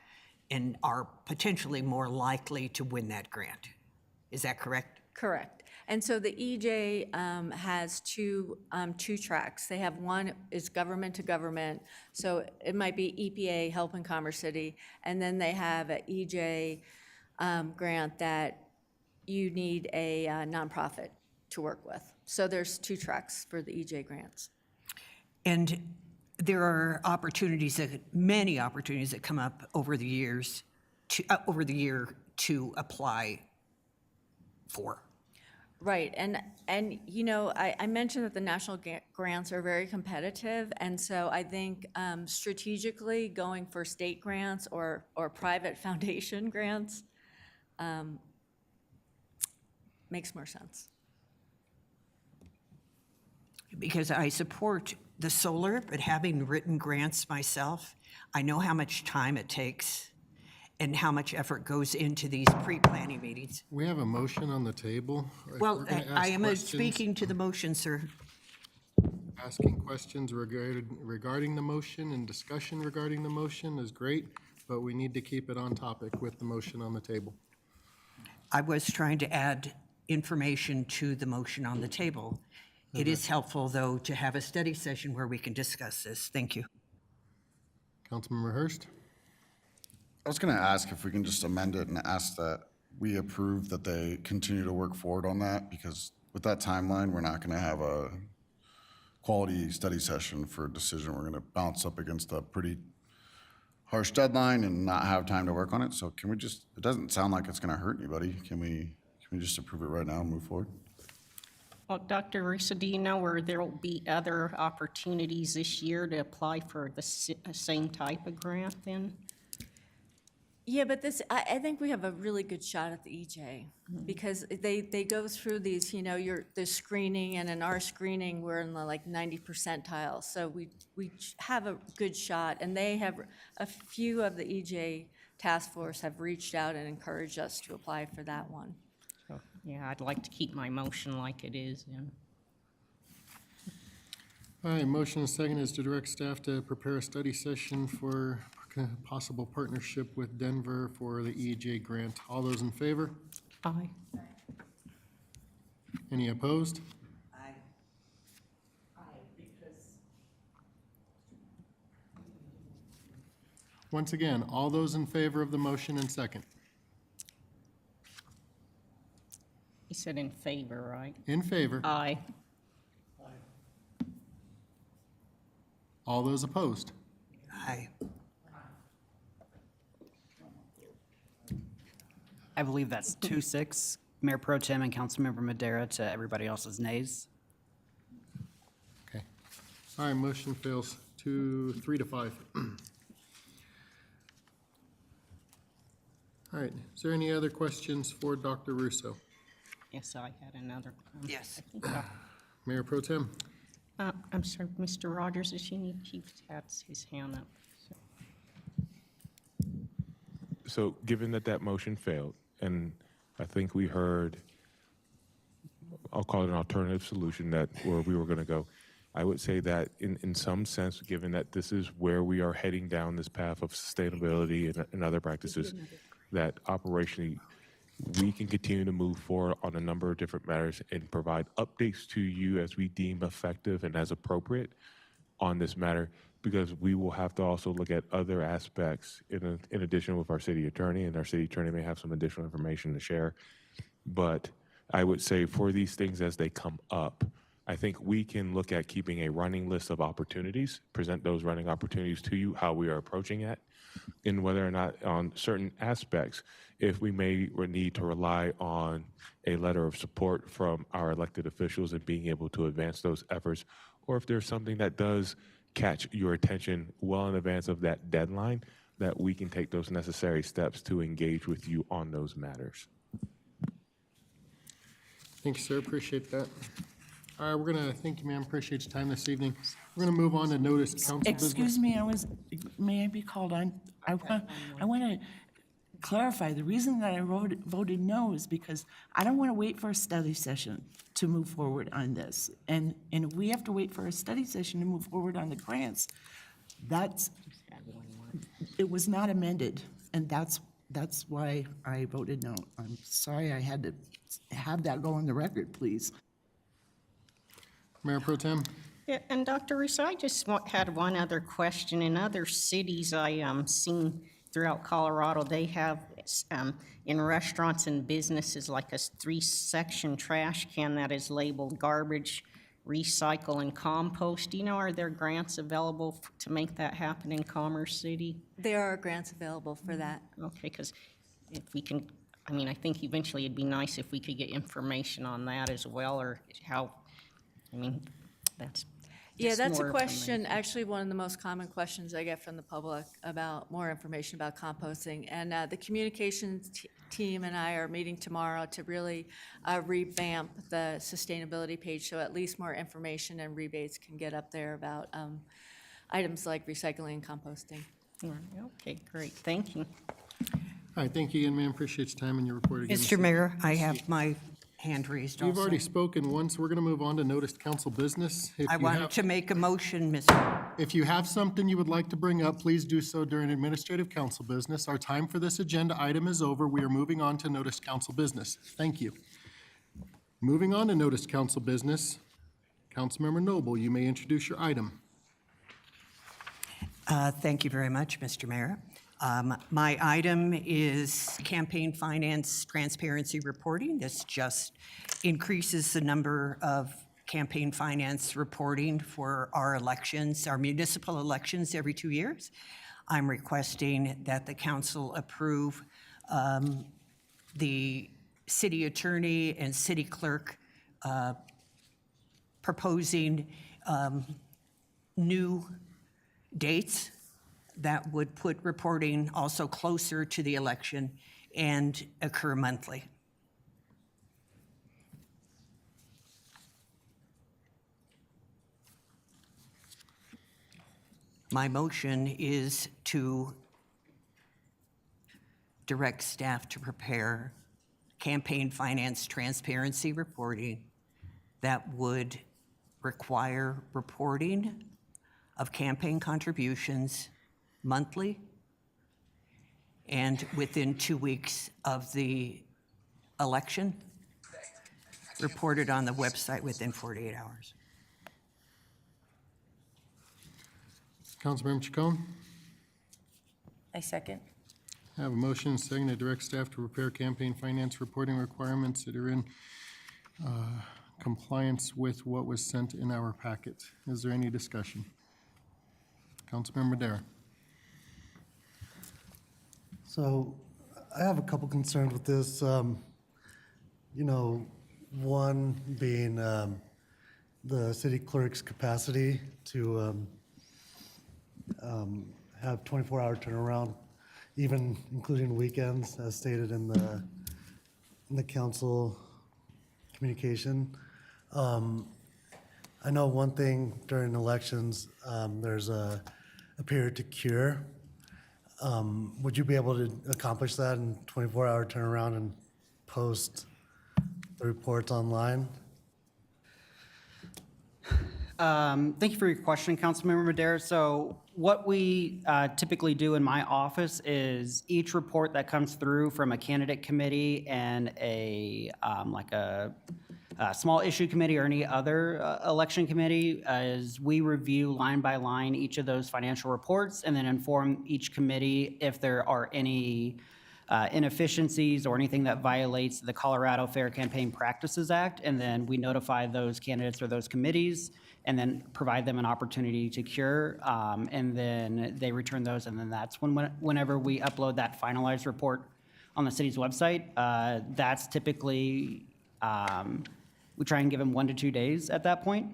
and are potentially more likely to win that grant. Is that correct? Correct. And so the EJ has two tracks. They have one is government to government, so it might be EPA, helping Commerce City, and then they have an EJ grant that you need a nonprofit to work with. So there's two tracks for the EJ grants. And there are many opportunities that come up over the year to apply for. Right, and you know, I mentioned that the national grants are very competitive, and so I think strategically going for state grants or private foundation grants makes more sense. Because I support the solar, but having written grants myself, I know how much time it takes and how much effort goes into these pre-planning meetings. We have a motion on the table. If Well, we're gonna I ask am questions- speaking to the motion, sir. Asking questions regarding the motion and discussion regarding the motion is great, but we need to keep it on topic with the motion on the table. I was trying to add information to the motion on the table. It is helpful, though, to have a study session where we can discuss this. Thank you. Councilmember Hurst? I was going to ask if we can just amend it and ask that we approve that they continue to work forward on that, because with that timeline, we're not going to have a quality study session for a decision. We're going to bounce up against a pretty harsh deadline and not have time to work on it. So can we just, it doesn't sound like it's going to hurt anybody. Can we just approve it right now and move forward? Well, Dr. Russo, do you know where there will be other opportunities this year to apply for the same type of grant then? Yeah, but I think we have a really good shot at the EJ, because they go through these, you know, the screening, and in our screening, we're in the like 90 percentile. So we have a good shot, and they have, a few of the EJ task force have reached out and encouraged us to apply for that one. So, yeah, I'd like to keep my motion like it is then. All right, motion and second is to direct staff to prepare a study session for possible partnership with Denver for the EJ grant. All those in favor? Aye. Any opposed? Once again, all those in favor of the motion and second? said in favor, right? In favor? Aye. All those opposed? Aye. I believe that's 2-6, Mayor Pro Tem and Councilmember Madera to everybody else's nays. Okay. All right, motion fails 3 to 5. All right, is there any other questions for Dr. Russo? Yes, I had another. Yes. Mayor Pro Tem? I'm sorry, Mr. Rogers, does he has his hand up? So given that that motion failed, and I think we heard, I'll call it an alternative solution that where we were going to go, I would say that in some sense, given that this is where we are heading down this path of sustainability and other practices, that operationally we can continue to move forward on a number of different matters and provide updates to you as we deem effective and as appropriate on this matter, because we will have to also look at other aspects in addition with our city attorney, and our city attorney may have some additional information to share. But I would say for these things as they come up, I think we can look at keeping a running list of opportunities, present those running opportunities to you, how we are approaching it, and whether or not on certain aspects, if we may need to rely on a letter of support from our elected officials and being able to advance those efforts, or if there's something that does catch your attention well in advance of that deadline, that we can take those necessary steps to engage with you on those matters. Thank you, sir, appreciate that. All right, we're gonna, thank you, ma'am, appreciate your time this evening. We're gonna move on to notice council business. Excuse me, may I be called on? I want to clarify, the reason that I voted no is because I don't want to wait for a study session to move forward on this. And if we have to wait for a study session to move forward on the grants, it was not amended, and that's why I voted no. I'm sorry I had to have that go on the record, please. Mayor Pro Tem? Yeah, and Dr. Russo, I just had one other question. In other cities I seen throughout Colorado, they have in restaurants and businesses like a 3-section trash can that is labeled garbage, recycle, and compost. Do you know, are there grants available to make that happen in Commerce City? There are grants available for that. Okay, because if we can, I mean, I think eventually it'd be nice if we could get information on that as well, or how, I mean, that's Yeah, just that's a more question, information. actually one of the most common questions I get from the public about more information about composting. And the communications team and I are meeting tomorrow to really revamp the sustainability page, so at least more information and rebates can get up there about items like recycling and composting. All right, okay, great, thank you. All right, thank you again, ma'am, appreciate your time and your report again. Mr. Mayor, I have my hand raised also. You've already spoken once, we're gonna move on to noticed council business. If I you wanted have- to make a motion, Mr. If you have something you would like to bring up, please do so during administrative council business. Our time for this agenda item is over. We are moving on to noticed council business. Thank you. Moving on to noticed council business, Councilmember Noble, you may introduce your item. Thank you very much, Mr. Mayor. My item is campaign finance transparency reporting. This just increases the number of campaign finance reporting for our elections, our municipal elections every 2 years. I'm requesting that the council approve the city attorney and city clerk proposing new dates that would put reporting also closer to the election and occur monthly. My motion is to direct staff to prepare campaign finance transparency reporting that would require reporting of campaign contributions monthly and within 2 weeks of the election, reported on the website within 48 hours. Councilmember Chacon? I second. I have a motion and a second to direct staff to prepare campaign finance reporting requirements that are in compliance with what was sent in our packet. Is there any discussion? Councilmember Dara. So I have a couple concerns with this. One being the city clerk's capacity to have 24-hour turnaround, even including weekends, as stated in the council communication. I know one thing during elections, there's a period to cure. Would you be able to accomplish that in 24-hour turnaround and post the reports online? Thank you for your question, Councilmember Madera. So what we typically do in my office is each report that comes through from a candidate committee and a small issue committee or any other election committee, is we review line by line each of those financial reports and then inform each committee if there are any inefficiencies or anything that violates the Colorado Fair Campaign Practices Act. And then we notify those candidates or those committees and then provide them an opportunity to cure. And then they return those. And then that's whenever we upload that finalized report on the city's website, that's typically, we try and give them 1 to 2 days at that point.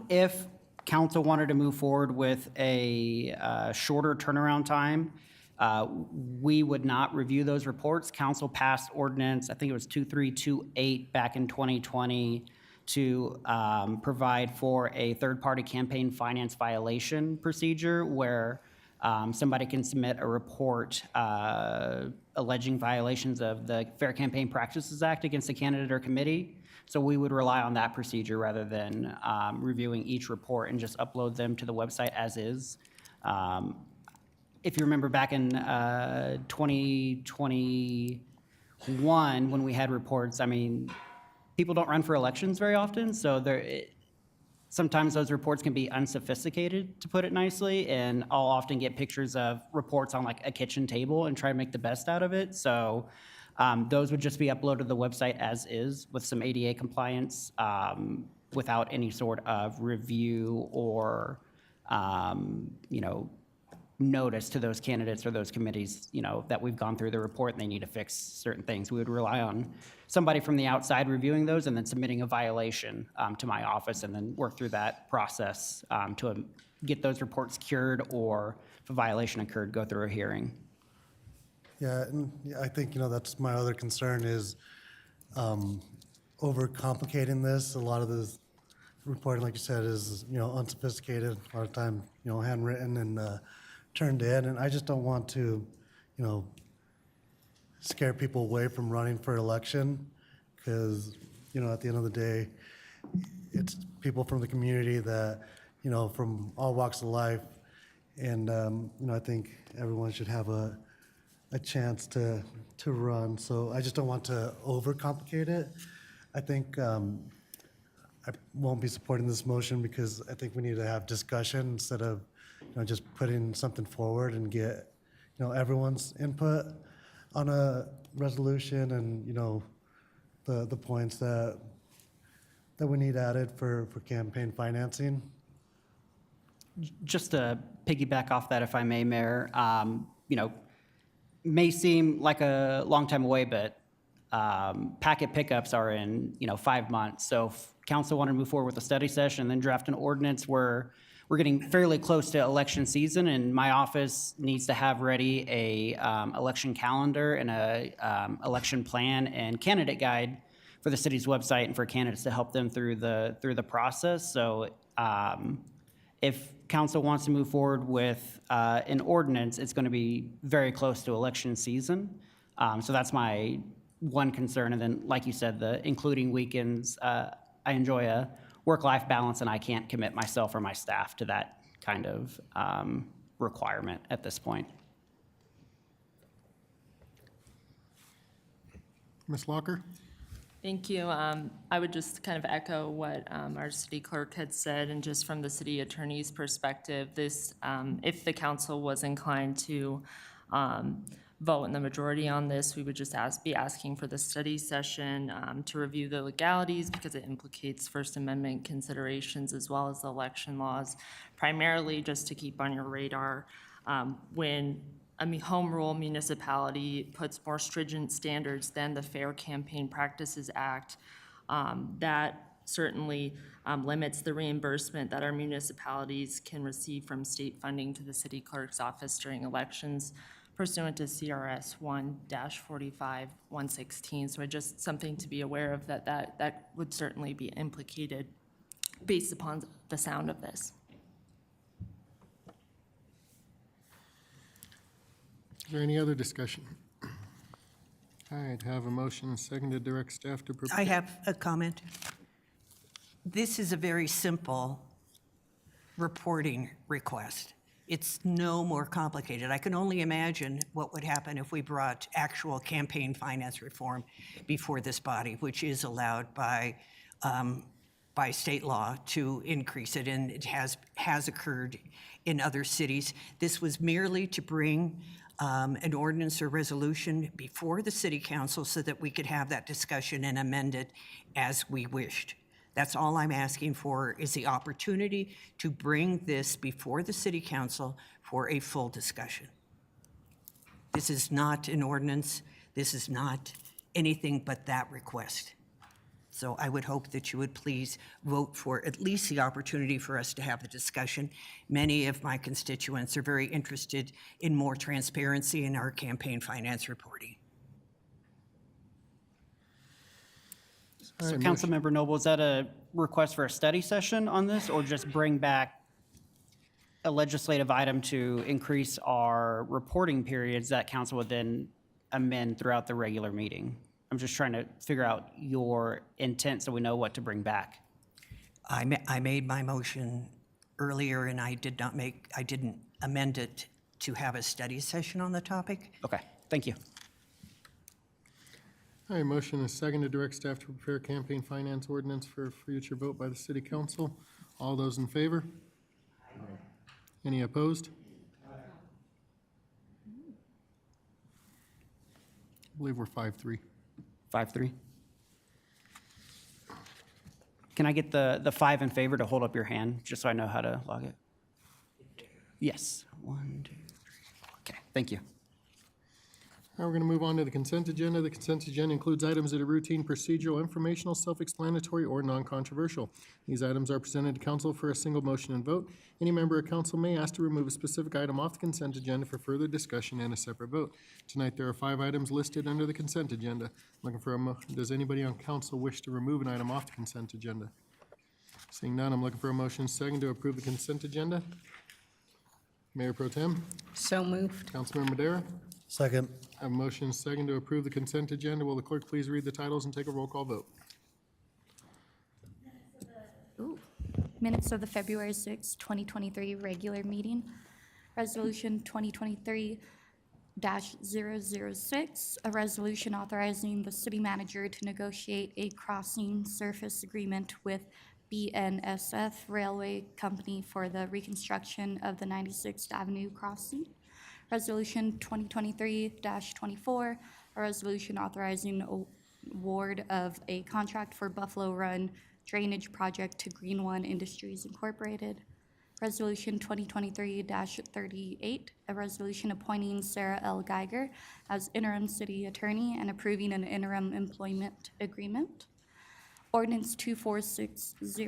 If council wanted to move forward with a shorter turnaround time, we would not review those reports. Council passed ordinance, I think it was 2328 back in 2020, to provide for a third-party campaign finance violation procedure where somebody can submit a report alleging violations of the Fair Campaign Practices Act against a candidate or committee. So we would rely on that procedure rather than reviewing each report and just upload them to the website as is. If you remember back in 2021, when we had reports, I mean, people don't run for elections very often, so sometimes those reports can be unsophisticated, to put it nicely, and I'll often get pictures of reports on like a kitchen table and try to make the best out of it. So those would just be uploaded to the website as is with some ADA compliance without any sort of review or, notice to those candidates or those committees, that we've gone through the report and they need to fix certain things. We would rely on somebody from the outside reviewing those and then submitting a violation to my office and then work through that process to get those reports cured, or if a violation occurred, go through a hearing. Yeah, and I think, that's my other concern is overcomplicating this. A lot of this reporting, like you said, is, unsophisticated, a lot of time, handwritten and turned in, and I just don't want to, scare people away from running for election, because, at the end of the day, it's people from the community that, from all walks of life, and, I think everyone should have a chance to run, so I just don't want to overcomplicate it. I think I won't be supporting this motion because I think we need to have discussion instead of just putting something forward and get, everyone's input on a resolution and, the points that we need added for campaign financing. Just to piggyback off that, if I may, Mayor, may seem like a long time away, but packet pickups are in, 5 months. So if council wanted to move forward with a study session and then draft an ordinance, we're getting fairly close to election season, and my office needs to have ready a election calendar and a election plan and candidate guide for the city's website and for candidates to help them through the process. So if council wants to move forward with an ordinance, it's going to be very close to election season. So that's my one concern. And then, like you said, the including weekends, I enjoy a work-life balance, and I can't commit myself or my staff to that kind of requirement at this point. Ms. Locker? Thank you. I would just kind of echo what our city clerk had said, and just from the city attorney's perspective, this, if the council was inclined to vote in the majority on this, we would just be asking for the study session to review the legalities because it implicates First Amendment considerations as well as the election laws, primarily just to keep on your radar. When a home rule municipality puts more stringent standards than the Fair Campaign Practices Act, that certainly limits the reimbursement that our municipalities can receive from state funding to the city clerk's office during elections pursuant to CRS 1-45-116. So just something to be aware of that would certainly be implicated based upon the sound of this. Is there any other discussion? All right, have a motion and second to direct staff to prepare. I have a comment. This is a very simple reporting request. It's no more complicated. I can only imagine what would happen if we brought actual campaign finance reform before this body, which is allowed by state law to increase it, and it has occurred in other cities. This was merely to bring an ordinance or resolution before the city council so that we could have that discussion and amend it as we wished. That's all I'm asking for, is the opportunity to bring this before the city council for a full discussion. This is not an ordinance. This is not anything but that request. So I would hope that you would please vote for at least the opportunity for us to have the discussion. Many of my constituents are very interested in more transparency in our campaign finance reporting. So Councilmember Noble, is that a request for a study session on this, or just bring back a legislative item to increase our reporting periods that council would then amend throughout the regular meeting? I'm just trying to figure out your intent so we know what to bring back. I made my motion earlier, and I didn't amend it to have a study session on the topic. Okay, thank you. All right, motion is second to direct staff to prepare campaign finance ordinance for future vote by the city council. All those in favor? Any opposed? I believe we're 5-3. 5-3. Can I get the 5 in favor to hold up your hand, just so I know how to log it? Yes. 1, 2, 3. Okay, thank you. Now we're going to move on to the consent agenda. The consent agenda includes items that are routine, procedural, informational, self-explanatory, or non-controversial. These items are presented to council for a single motion and vote. Any member of council may ask to remove a specific item off the consent agenda for further discussion and a separate vote. Tonight, there are 5 items listed under the consent agenda. Looking for does anybody on council wish to remove an item off the consent agenda? Seeing none, I'm looking for a motion second to approve the consent agenda. Mayor Pro Tem, So moved. Councilmember Madera. Second. I have a motion second to approve the consent agenda. Will the clerk please read the titles and take a roll call vote? Minutes of the February 6, 2023 regular meeting. Resolution 2023-006, a resolution authorizing the city manager to negotiate a crossing surface agreement with BNSF Railway Company for the reconstruction of the 96th Avenue crossing. Resolution 2023-24, a resolution authorizing award of a contract for Buffalo Run drainage project to Green One Industries Incorporated. Resolution 2023-38, a resolution appointing Sarah L. Geiger as interim city attorney and approving an interim employment agreement. Ordinance 2460,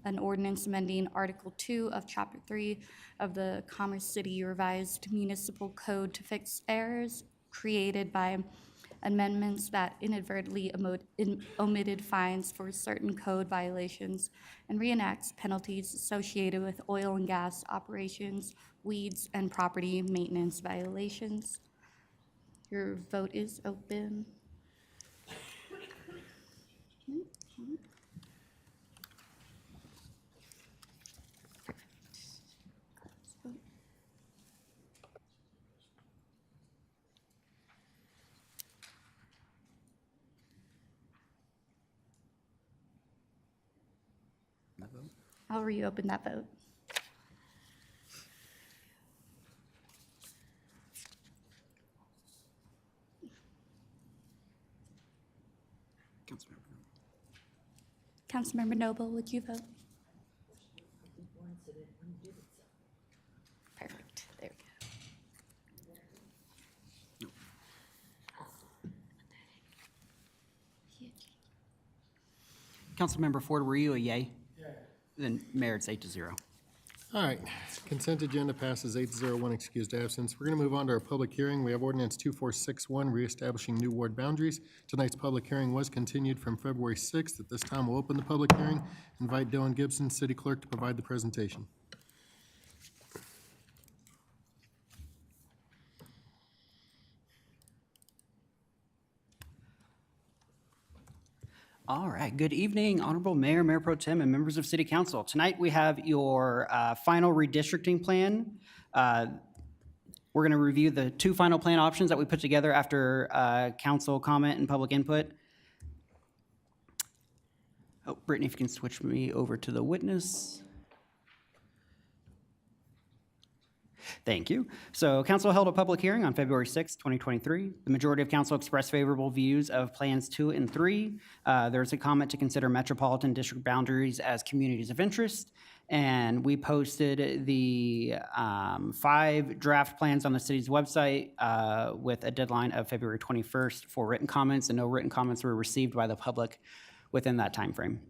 an ordinance amending Article 2 of Chapter 3 of the Commerce City Revised Municipal Code to fix errors created by amendments that inadvertently omitted fines for certain code violations and reenacts penalties associated with oil and gas operations, weeds, and property maintenance violations. Your vote is open. I'll reopen that vote. Councilmember Noble, would you vote? Perfect, there we go. Councilmember Ford, were you a yay? Yeah. Then Mayor, it's 8-0. All right, consent agenda passes 8-0, one excused absence. We're going to move on to our public hearing. We have ordinance 2461, reestablishing new ward boundaries. Tonight's public hearing was continued from February 6th. At this time, we'll open the public hearing. Invite Dylan Gibson, City Clerk, to provide the presentation. All right, good evening, Honorable Mayor, Mayor Pro Tem, and members of City Council. Tonight, we have your final redistricting plan. We're going to review the two final plan options that we put together after council comment and public input. Oh, Brittany, if you can switch me over to the witness. Thank you. So council held a public hearing on February 6, 2023. The majority of council expressed favorable views of plans 2 and 3. There's a comment to consider metropolitan district boundaries as communities of interest. And we posted the 5 draft plans on the city's website with a deadline of February 21st for written comments, and no written comments were received by the public within that timeframe.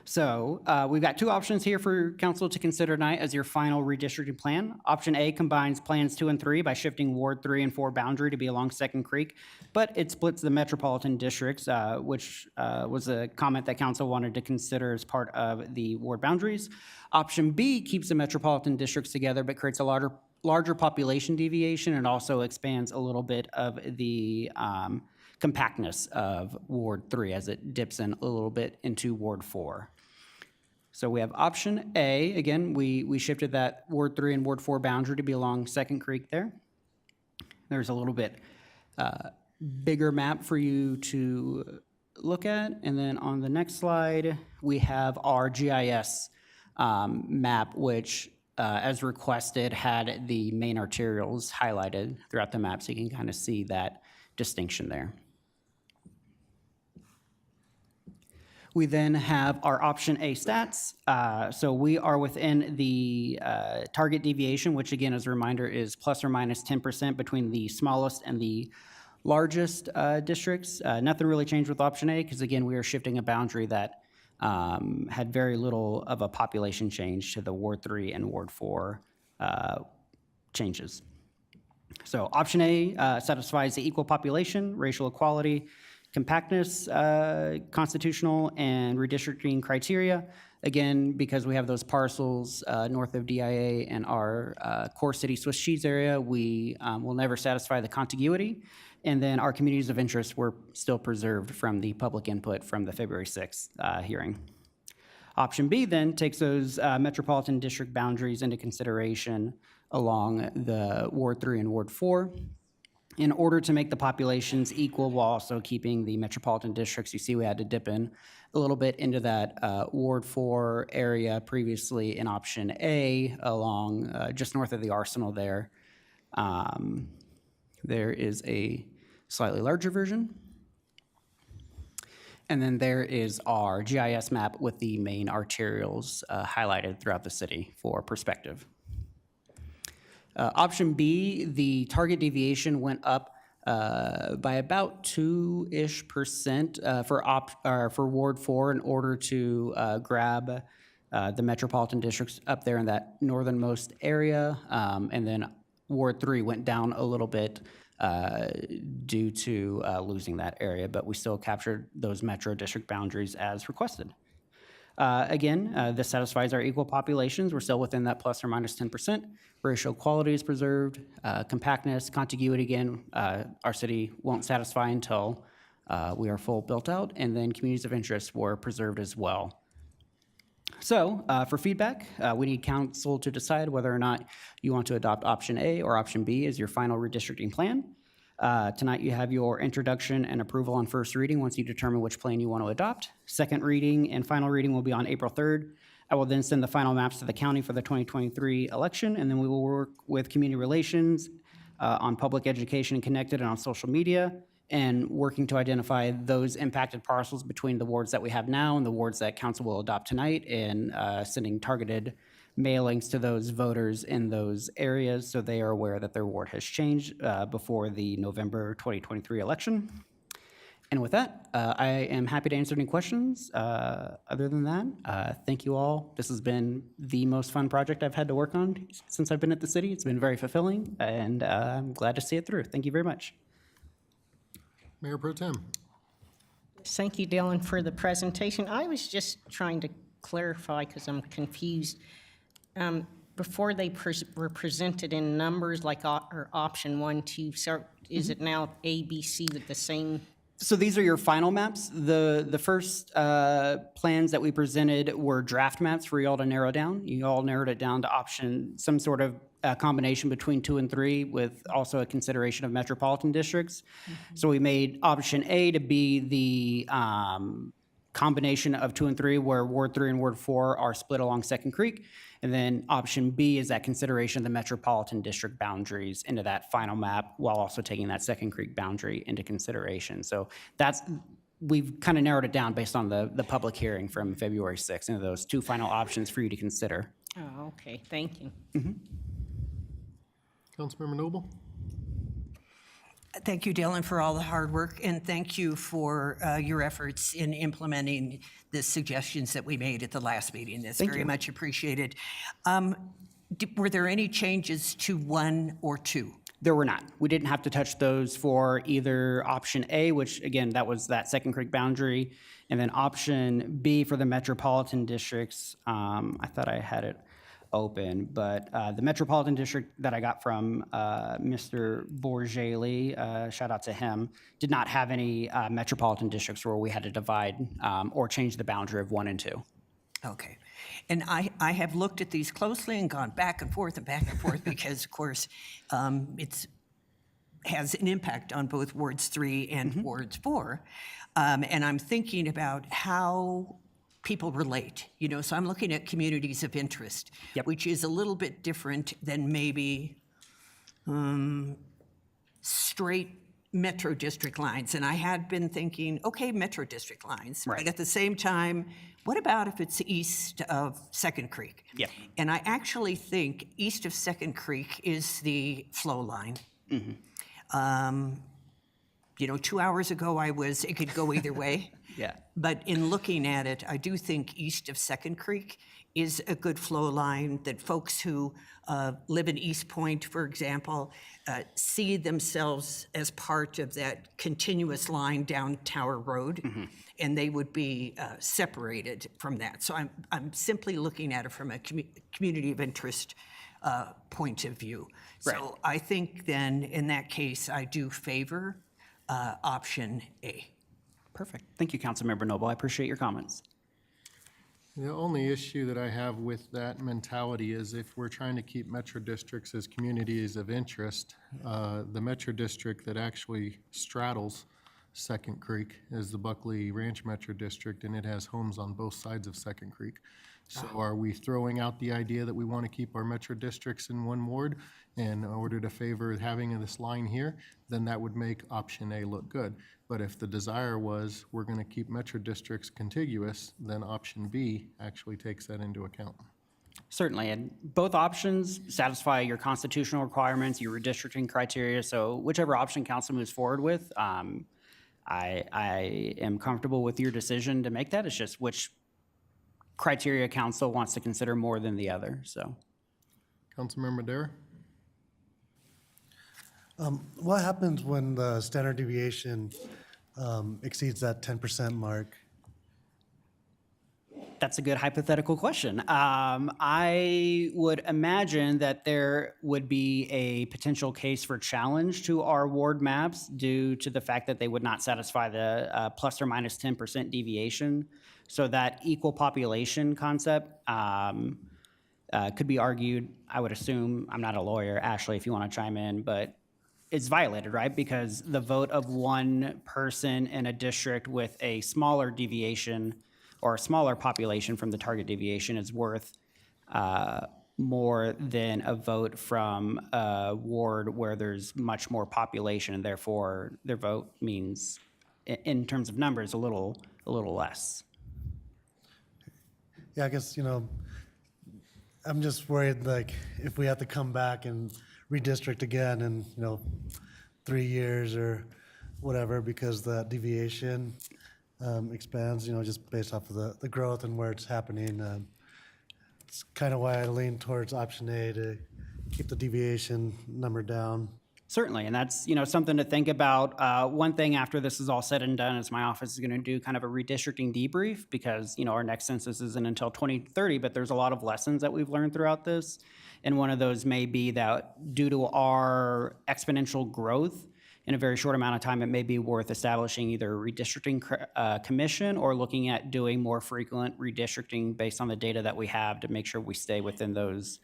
So we've got 2 options here for council to consider tonight as your final redistricting plan. Option A combines plans 2 and 3 by shifting Ward 3 and 4 boundary to be along Second Creek, but it splits the metropolitan districts, which was a comment that council wanted to consider as part of the ward boundaries. Option B keeps the metropolitan districts together, but creates a larger population deviation and also expands a little bit of the compactness of Ward 3 as it dips in a little bit into Ward 4. So we have option A. Again, we shifted that Ward 3 and Ward 4 boundary to be along Second Creek there. There's a little bit bigger map for you to look at. And then on the next slide, we have our GIS map, which as requested had the main arterials highlighted throughout the map, so you can kind of see that distinction there. We then have our option A stats. So we are within the target deviation, which again, as a reminder, is plus or minus 10% between the smallest and the largest districts. Nothing really changed with option A because again, we are shifting a boundary that had very little of a population change to the Ward 3 and Ward 4 changes. So option A satisfies the equal population, racial equality, compactness, constitutional, and redistricting criteria. Again, because we have those parcels north of DIA and our core city Swiss cheese area, we will never satisfy the contiguity. And then our communities of interest were still preserved from the public input from the February 6th hearing. Option B then takes those metropolitan district boundaries into consideration along the Ward 3 and Ward 4. In order to make the populations equal while also keeping the metropolitan districts, you see we had to dip in a little bit into that Ward 4 area previously in option A along just north of the Arsenal there. There is a slightly larger version. And then there is our GIS map with the main arterials highlighted throughout the city for perspective. Option B, the target deviation went up by about 2-ish% for Ward 4 in order to grab the metropolitan districts up there in that northernmost area. And then Ward 3 went down a little bit due to losing that area, but we still captured those metro district boundaries as requested. Again, this satisfies our equal populations. We're still within that plus or minus 10%. Racial equality is preserved. Compactness, contiguity, again, our city won't satisfy until we are full built out. And then communities of interest were preserved as well. So for feedback, we need council to decide whether or not you want to adopt option A or option B as your final redistricting plan. Tonight you have your introduction and approval on first reading once you determine which plan you want to adopt. Second reading and final reading will be on April 3rd. I will then send the final maps to the county for the 2023 election, and then we will work with community relations on public education and connected and on social media. and working to identify those impacted parcels between the wards that we have now and the wards that council will adopt tonight, and sending targeted mailings to those voters in those areas so they are aware that their ward has changed before the November 2023 election. And with that, I am happy to answer any questions. Other than that, thank you all. This has been the most fun project I've had to work on since I've been at the city. It's been very fulfilling, and I'm glad to see it through. Thank you very much. Mayor Pro Tem. Thank you, Dylan, for the presentation. I was just trying to clarify because I'm confused. Before they were presented in numbers like or option 1, 2, so is it now A, B, C with the same? So these are your final maps. The first plans that we presented were draft maps for you all to narrow down. You all narrowed it down to option, some sort of combination between 2 and 3 with also a consideration of metropolitan districts. So we made option A to be the combination of 2 and 3 where Ward 3 and Ward 4 are split along Second Creek. And then option B is that consideration of the metropolitan district boundaries into that final map while also taking that Second Creek boundary into consideration. So we've kind of narrowed it down based on the public hearing from February 6th into those 2 final options for you to consider. Oh, okay, thank you. Councilmember Noble. Thank you, Dylan, for all the hard work, and thank you for your efforts in implementing the suggestions that we made at the last meeting. That's very much appreciated. Were there any changes to 1 or 2? There were not. We didn't have to touch those for either option A, which again, that was that Second Creek boundary, and then option B for the metropolitan districts. I thought I had it open, but the metropolitan district that I got from Mr. Borgeli, shout out to him, did not have any metropolitan districts where we had to divide or change the boundary of 1 and 2. Okay. And I have looked at these closely and gone back and forth because, of course, it has an impact on both Wards 3 and Wards 4. And I'm thinking about how people relate, so I'm looking at communities of interest, which is a little bit different than maybe straight metro district lines. And I had been thinking, okay, metro district lines, but at the same time, what about if it's east of Second Creek? Yep. And I actually think east of Second Creek is the flow line. 2 hours ago, it could go either way. Yeah. But in looking at it, I do think east of Second Creek is a good flow line that folks who live in East Point, for example, see themselves as part of that continuous line down Tower Road, and they would be separated from that. So I'm simply looking at it from a community of interest point of view. Right. So I think then, in that case, I do favor option A. Perfect. Thank you, Councilmember Noble. I appreciate your comments. The only issue that I have with that mentality is if we're trying to keep metro districts as communities of interest, the metro district that actually straddles Second Creek is the Buckley Ranch Metro District, and it has homes on both sides of Second Creek. So are we throwing out the idea that we want to keep our metro districts in one ward in order to favor having this line here? Then that would make option A look good. But if the desire was we're going to keep metro districts contiguous, then option B actually takes that into account. Certainly, and both options satisfy your constitutional requirements, your redistricting criteria, so whichever option council moves forward with, I am comfortable with your decision to make that. It's just which criteria council wants to consider more than the other, so. Councilmember Dara? What happens when the standard deviation exceeds that 10% mark? That's a good hypothetical question. I would imagine that there would be a potential case for challenge to our ward maps due to the fact that they would not satisfy the plus or minus 10% deviation. So that equal population concept could be argued, I would assume, I'm not a lawyer, Ashley, if you want to chime in, but it's violated, right? Because the vote of one person in a district with a smaller deviation or a smaller population from the target deviation is worth more than a vote from a ward where there's much more population, and therefore their vote means, in terms of numbers, a little less. Yeah, I guess, I'm just worried, like, if we have to come back and redistrict again in, 3 years or whatever, because the deviation expands, just based off of the growth and where it's happening. It's kind of why I lean towards option A, to keep the deviation number down. Certainly, and that's, something to think about. One thing after this is all said and done is my office is going to do kind of a redistricting debrief, because, our next census isn't until 2030, but there's a lot of lessons that we've learned throughout this. And one of those may be that due to our exponential growth in a very short amount of time, it may be worth establishing either a redistricting commission or looking at doing more frequent redistricting based on the data that we have to make sure we stay within those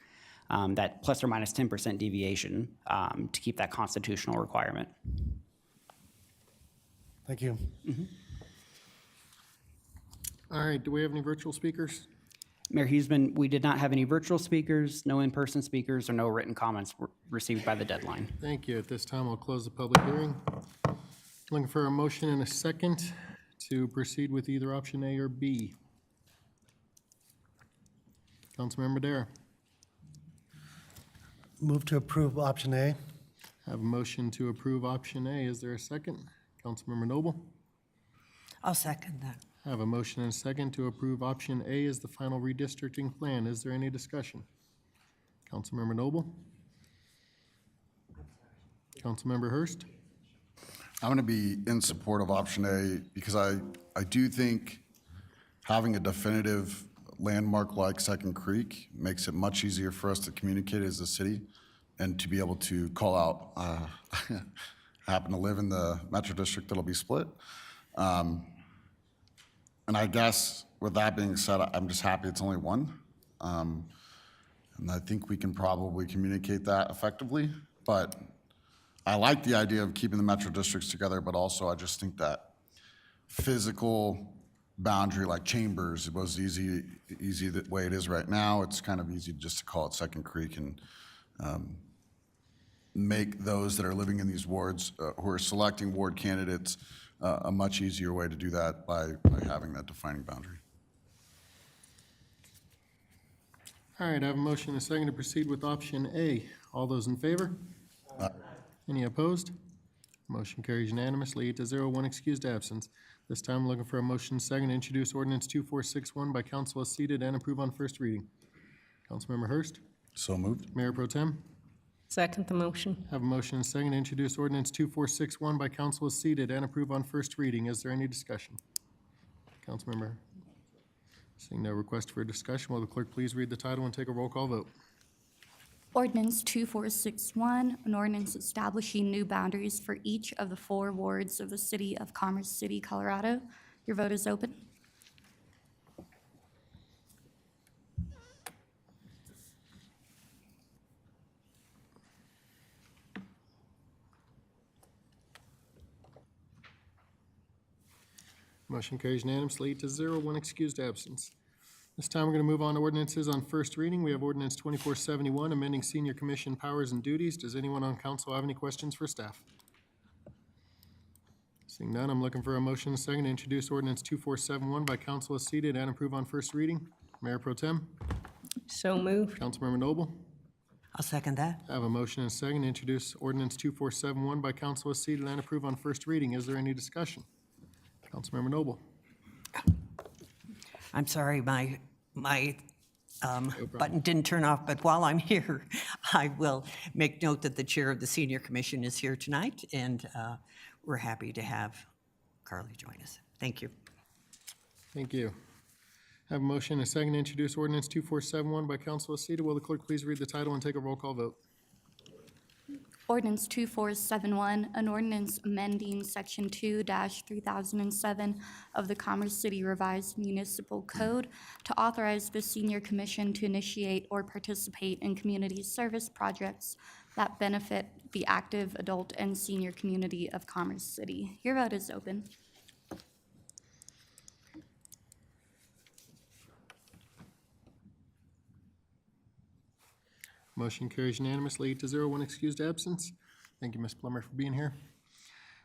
that plus or minus 10% deviation to keep that constitutional requirement. Thank you. All right, do we have any virtual speakers? Mayor Huseman, we did not have any virtual speakers, no in-person speakers, or no written comments received by the deadline. Thank you. At this time, I'll close the public hearing. Looking for a motion and a second to proceed with either option A or B. Councilmember Dara. Move to approve option A. Have a motion to approve option A. Is there a second? Councilmember Noble. I'll second that. Have a motion and a second to approve option A as the final redistricting plan. Is there any discussion? Councilmember Noble. Councilmember Hurst. I'm going to be in support of option A because I do think having a definitive landmark like Second Creek makes it much easier for us to communicate as a city and to be able to call out, I happen to live in the Metro District that'll be split. And I guess with that being said, I'm just happy it's only one. And I think we can probably communicate that effectively. But I like the idea of keeping the Metro Districts together, but also I just think that physical boundary like Chambers, it was easy the way it is right now. It's kind of easy just to call it Second Creek and make those that are living in these wards who are selecting ward candidates a much easier way to do that by having that defining boundary. All right, I have a motion and a second to proceed with option A. All those in favor? Any opposed? Motion carries unanimously, 8-0, one excused absence. This time, I'm looking for a motion second to introduce ordinance 2461 by council as seated and approve on first reading. Councilmember Hurst. So moved. Mayor Pro Tem. Second the motion. Have a motion and a second to introduce ordinance 2461 by council as seated and approve on first reading. Is there any discussion? Councilmember. Seeing no request for discussion, will the clerk please read the title and take a roll call vote? Ordinance 2461, an ordinance establishing new boundaries for each of the 4 wards of the city of Commerce City, Colorado. Your vote is open. Motion carries unanimously, 8-0, one excused absence. This time, we're going to move on to ordinances on first reading. We have ordinance 2471, amending senior commission powers and duties. Does anyone on council have any questions for staff? Seeing none, I'm looking for a motion and a second to introduce ordinance 2471 by council as seated and approve on first reading. Mayor Pro Tem. So moved. Councilmember Noble. I'll second that. I have a motion and a second to introduce ordinance 2471 by council as seated and approve on first reading. Is there any discussion? Councilmember Noble. I'm sorry, my button didn't turn off, but while I'm here, I will make note that the chair of the Senior Commission is here tonight, and we're happy to have Carly join us. Thank you. Thank you. Have a motion and a second to introduce ordinance 2471 by council as seated. Will the clerk please read the title and take a roll call vote? Ordinance 2471, an ordinance amending Section 2-3007 of the Commerce City Revised Municipal Code to authorize the Senior Commission to initiate or participate in community service projects that benefit the active adult and senior community of Commerce City. Your vote is open. Motion carries unanimously, 8-0, one excused absence. Thank you, Ms. Plummer, for being here.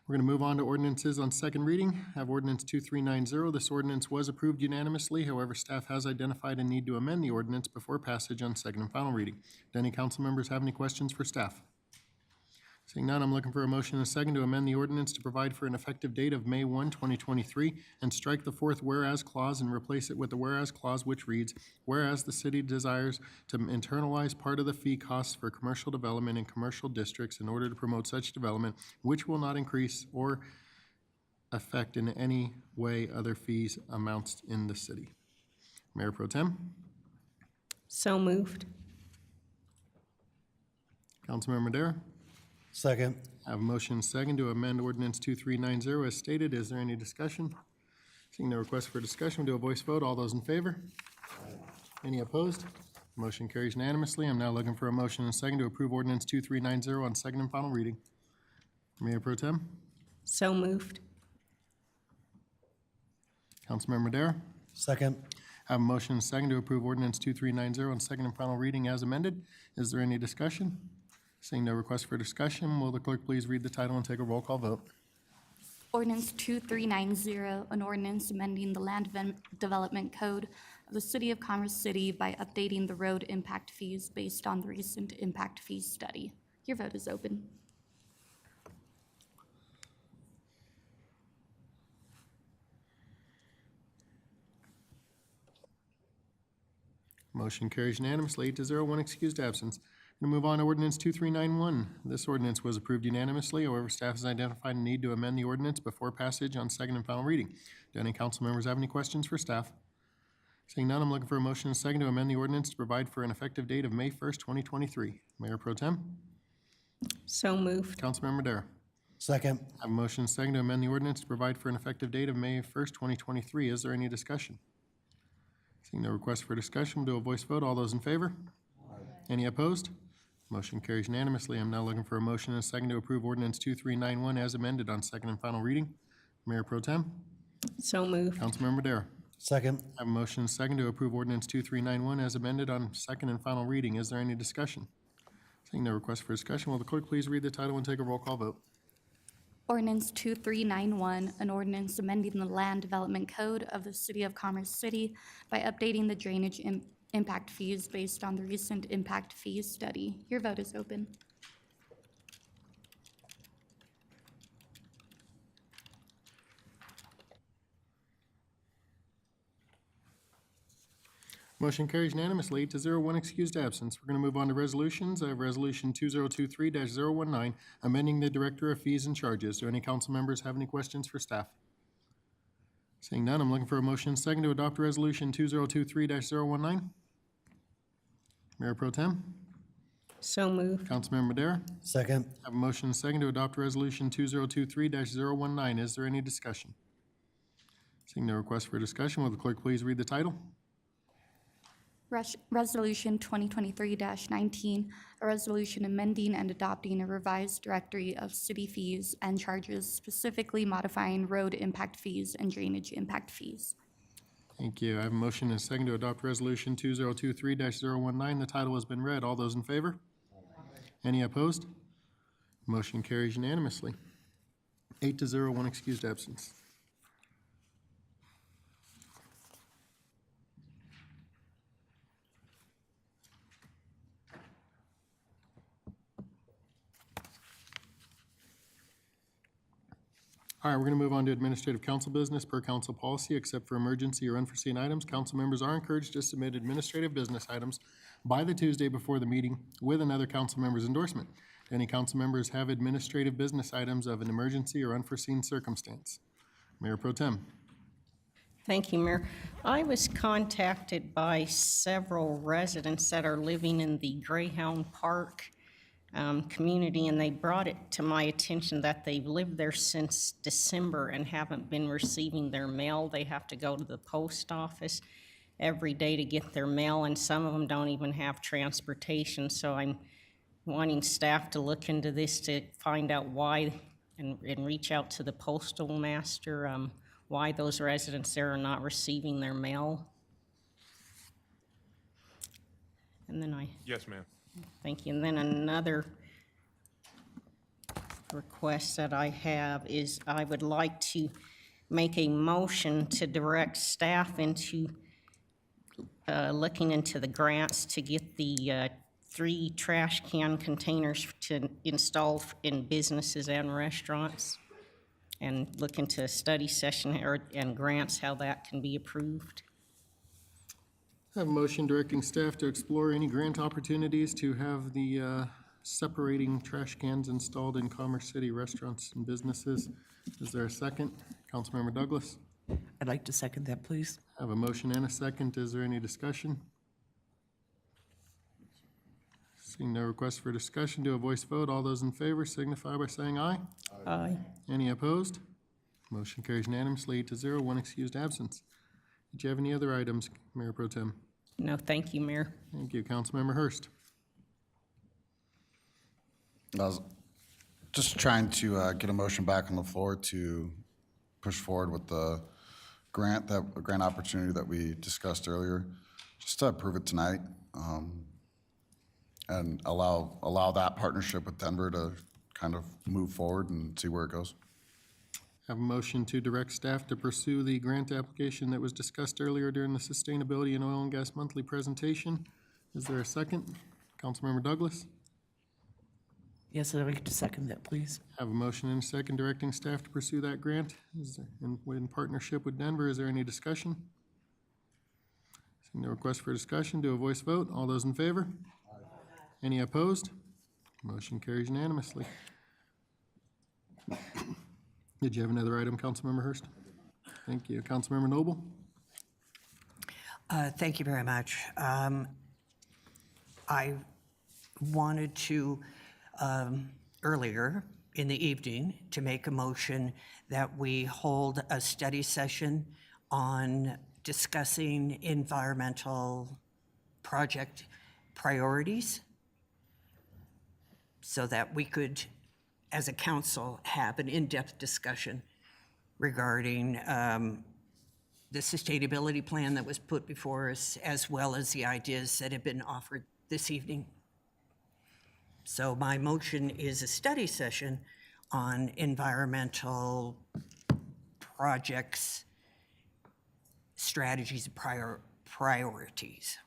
We're going to move on to ordinances on second reading. I have ordinance 2390. This ordinance was approved unanimously. However, staff has identified a need to amend the ordinance before passage on second and final reading. Do any council members have any questions for staff? Seeing none, I'm looking for a motion and a second to amend the ordinance to provide for an effective date of May 1, 2023, and strike the fourth whereas clause and replace it with the whereas clause which reads, whereas the city desires to internalize part of the fee costs for commercial development in commercial districts in order to promote such development, which will not increase or affect in any way other fees amounts in the city. Mayor Pro Tem, So moved. Councilmember Madera. Second. I have a motion and a second to amend ordinance 2390 as stated. Is there any discussion? Seeing no request for discussion, we'll do a voice vote. All those in favor? Any opposed? Motion carries unanimously. I'm now looking for a motion and a second to approve ordinance 2390 on second and final reading. Mayor Pro Tem, So moved. Councilmember Madera. Second. I have a motion and a second to approve ordinance 2390 on second and final reading as amended. Is there any discussion? Seeing no request for discussion, will the clerk please read the title and take a roll call vote? Ordinance 2390, an ordinance amending the Land Development Code of the City of Commerce City by updating the road impact fees based on the recent impact fees study. Your vote is open. Motion carries unanimously, 8-0, one excused absence. Going to move on to ordinance 2391. This ordinance was approved unanimously. However, staff has identified a need to amend the ordinance before passage on second and final reading. Do any council members have any questions for staff? Seeing none, I'm looking for a motion and a second to amend the ordinance to provide for an effective date of May 1st, 2023. Mayor Pro Tem, So moved. Councilmember Madera. Second. I have a motion and a second to amend the ordinance to provide for an effective date of May 1st, 2023. Is there any discussion? Seeing no request for discussion, we'll do a voice vote. All those in favor? Any opposed? Motion carries unanimously. I'm now looking for a motion and a second to approve ordinance 2391 as amended on second and final reading. Mayor Pro Tem, So moved. Councilmember Madera. Second. I have a motion and a second to approve ordinance 2391 as amended on second and final reading. Is there any discussion? Seeing no request for discussion, will the clerk please read the title and take a roll call vote? Ordinance 2391, an ordinance amending the Land Development Code of the City of Commerce City by updating the drainage impact fees based on the recent impact fees study. Your vote is open. Motion carries unanimously, 8-0, one excused absence. We're going to move on to resolutions. I have Resolution 2023-019, amending the Director of Fees and Charges. Do any council members have any questions for staff? Seeing none, I'm looking for a motion and a second to adopt Resolution 2023-019. Mayor Pro Tem, So moved. Councilmember Madera. Second. I have a motion and a second to adopt Resolution 2023-019. Is there any discussion? Seeing no request for discussion, will the clerk please read the title? Resolution 2023-19, a resolution amending and adopting a revised directory of city fees and charges, specifically modifying road impact fees and drainage impact fees. Thank you. I have a motion and a second to adopt Resolution 2023-019. The title has been read. All those in favor? Any opposed? Motion carries unanimously. 8-0, one excused absence. All right, we're going to move on to administrative council business per council policy. Except for emergency or unforeseen items, council members are encouraged to submit administrative business items by the Tuesday before the meeting with another council member's endorsement. Do any council members have administrative business items of an emergency or unforeseen circumstance? Mayor Pro Tem. Thank you, Mayor. I was contacted by several residents that are living in the Greyhound Park community, and they brought it to my attention that they've lived there since December and haven't been receiving their mail. They have to go to the post office every day to get their mail, and some of them don't even have transportation. So I'm wanting staff to look into this to find out why and reach out to the postal master, why those residents there are not receiving their mail. And then Yes, ma'am. Thank you. And then another request that I have is I would like to make a motion to direct staff into looking into the grants to get the 3 trash can containers to install in businesses and restaurants, and look into a study session and grants, how that can be approved. I have a motion directing staff to explore any grant opportunities to have the separating trash cans installed in Commerce City restaurants and businesses. Is there a second? Councilmember Douglas? I'd like to second that, please. I have a motion and a second. Is there any discussion? Seeing no request for discussion, do a voice vote. All those in favor signify by saying aye. Aye. Any opposed? Motion carries unanimously 8-0, 1 excused absence. Did you have any other items, Mayor Pro Tem? No, thank you, Mayor. Thank you. Councilmember Hurst. I was just trying to get a motion back on the floor to push forward with the grant opportunity that we discussed earlier, just to approve it tonight, and allow that partnership with Denver to kind of move forward and see where it goes. Have a motion to direct staff to pursue the grant application that was discussed earlier during the Sustainability and Oil and Gas Monthly presentation. Is there a second? Councilmember Douglas? Yes, I'd like to second that, please. Have a motion and a second directing staff to pursue that grant in partnership with Denver. Is there any discussion? Seeing no request for discussion, do a voice vote. All those in favor? Any opposed? Motion carries unanimously. Did you have another item, Councilmember Hurst? Thank you. Councilmember Noble? Thank you very much. I wanted to, earlier in the evening, to make a motion that we hold a study session on discussing environmental project priorities so that we could, as a council, have an in-depth discussion regarding the sustainability plan that was put before us, as well as the ideas that have been offered this evening. So my motion is a study session on environmental projects, strategies, and priorities.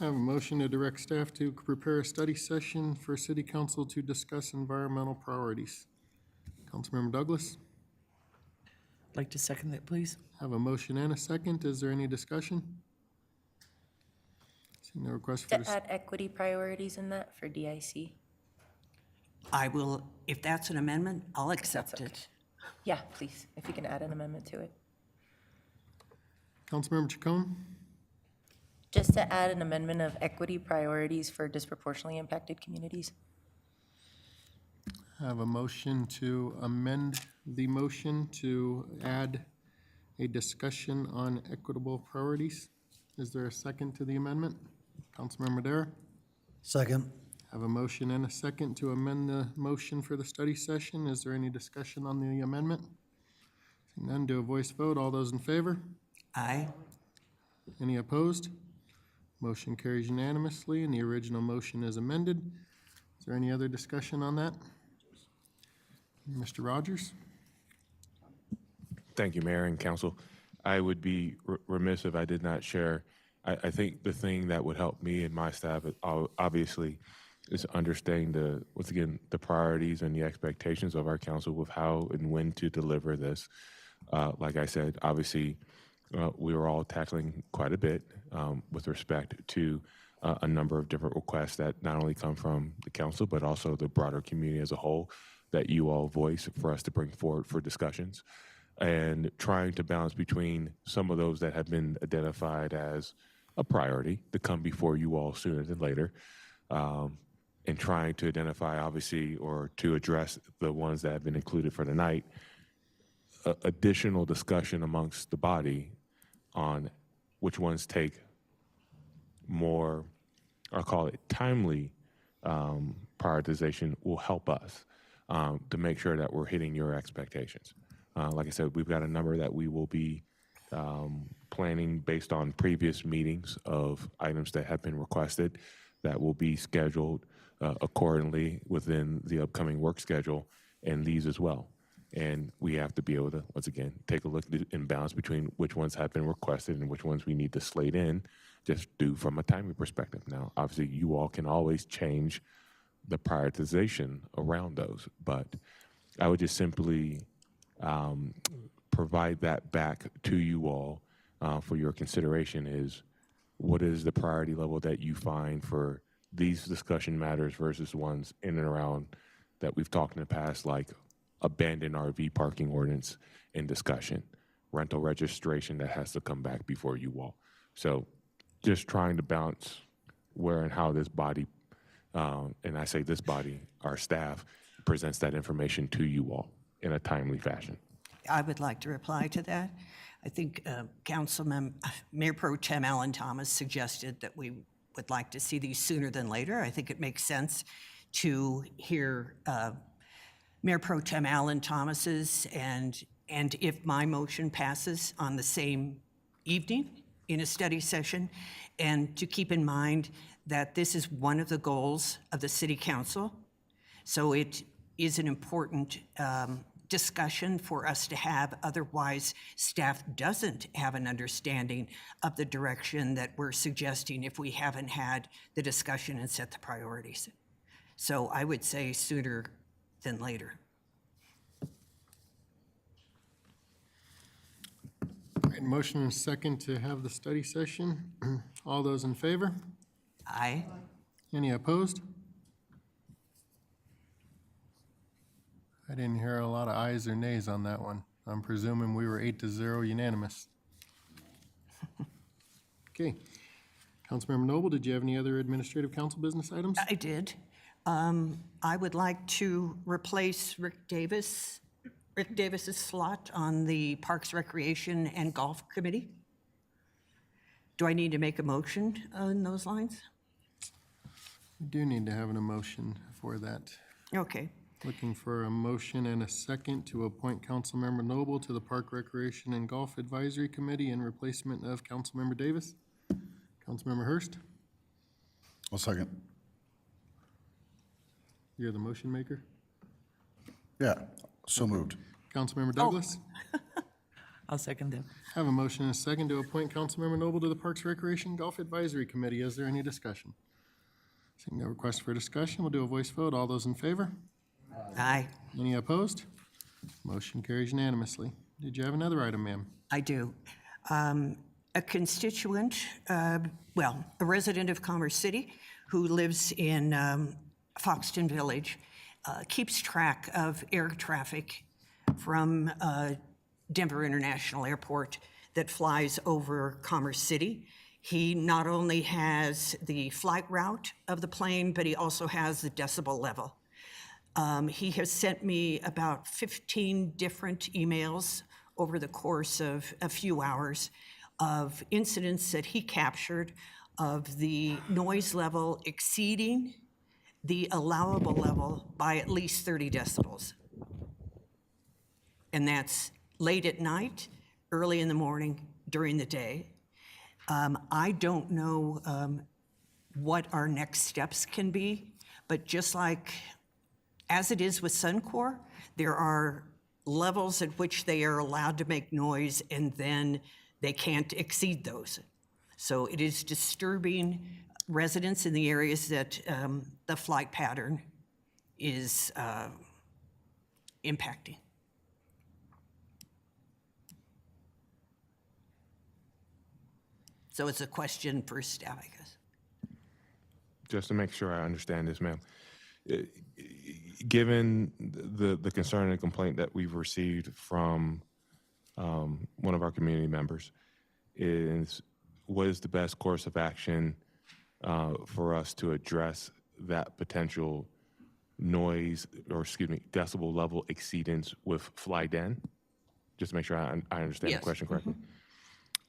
I have a motion to direct staff to prepare a study session for City Council to discuss environmental priorities. Councilmember Douglas? I'd like to second that, please. Have a motion and a second. Is there any discussion? Seeing no request for To add equity priorities in that for DIC? I will, if that's an amendment, I'll accept it. Yeah, please, if you can add an amendment to it. Councilmember Chacon? Just to add an amendment of equity priorities for disproportionately impacted communities. I have a motion to amend the motion to add a discussion on equitable priorities. Is there a second to the amendment? Councilmember Madera? Second. I have a motion and a second to amend the motion for the study session. Is there any discussion on the amendment? Seeing none, do a voice vote. All those in favor? Aye. Any opposed? Motion carries unanimously, and the original motion is amended. Is there any other discussion on that? Mr. Rogers? Thank you, Mayor and Council. I would be remiss if I did not share. I think the thing that would help me and my staff, obviously, is understanding once again, the priorities and the expectations of our council with how and when to deliver this. Like I said, obviously, we were all tackling quite a bit with respect to a number of different requests that not only come from the council, but also the broader community as a whole that you all voice for us to bring forward for discussions, and trying to balance between some of those that have been identified as a priority to come before you all sooner than later, and trying to identify, obviously, or to address the ones that have been included for tonight, additional discussion amongst the body on which ones take more, I'll call it timely prioritization, will help us to make sure that we're hitting your expectations. Like I said, we've got a number that we will be planning based on previous meetings of items that have been requested that will be scheduled accordingly within the upcoming work schedule, and these as well. And we have to be able to, once again, take a look at the imbalance between which ones have been requested and which ones we need to slate in, just do from a timing perspective. Now, obviously, you all can always change the prioritization around those, but I would just simply provide that back to you all for your consideration is what is the priority level that you find for these discussion matters versus ones in and around that we've talked in the past, like abandoned RV parking ordinance in discussion, rental registration that has to come back before you all. So just trying to balance where and how this body, and I say this body, our staff, presents that information to you all in a timely fashion. I would like to reply to that. I think Mayor Pro Tem Alan Thomas suggested that we would like to see these sooner than later. I think it makes sense to hear Mayor Pro Tem Alan Thomas's, and if my motion passes on the same evening in a study session, and to keep in mind that this is one of the goals of the City Council. So it is an important discussion for us to have. Otherwise, staff doesn't have an understanding of the direction that we're suggesting if we haven't had the discussion and set the priorities. So I would say sooner than later. All right, motion and second to have the study session. All those in favor? Aye. Any opposed? I didn't hear a lot of ayes or nays on that one. I'm presuming we were 8-0 unanimous. Okay. Councilmember Noble, did you have any other administrative council business items? I did. I would like to replace Rick Davis's slot on the Parks, Recreation, and Golf Committee. Do I need to make a motion on those lines? We do need to have an emotion for that. Okay. Looking for a motion and a second to appoint Councilmember Noble to the Park, Recreation, and Golf Advisory Committee in replacement of Councilmember Davis. Councilmember Hurst, I'll second. you're the motion maker. Yeah, so moved. Councilmember Douglas, I'll second them. have a motion and a second to appoint Councilmember Noble to the Parks, Recreation, and Golf Advisory Committee. Is there any discussion? Seeing no request for discussion, we'll do a voice vote. All those in favor? Aye. Any opposed? Motion carries unanimously. Did you have another item, ma'am? I do. A constituent, a resident of Commerce City who lives in Foxton Village, keeps track of air traffic from Denver International Airport that flies over Commerce City. He not only has the flight route of the plane, but he also has the decibel level. He has sent me about 15 different emails over the course of a few hours of incidents that he captured of the noise level exceeding the allowable level by at least 30 decibels. And that's late at night, early in the morning, during the day. I don't know what our next steps can be, but just like as it is with Suncor, there are levels at which they are allowed to make noise and then they can't exceed those. So it is disturbing residents in the areas that the flight pattern is impacting. So it's a question for staff, I guess. Just to make sure I understand this, ma'am. Given the concern and complaint that we've received from one of our community members, what is the best course of action for us to address that potential noise, or excuse me, decibel level exceedance with FlyDen? Just to make sure I understand Yes. the question correctly.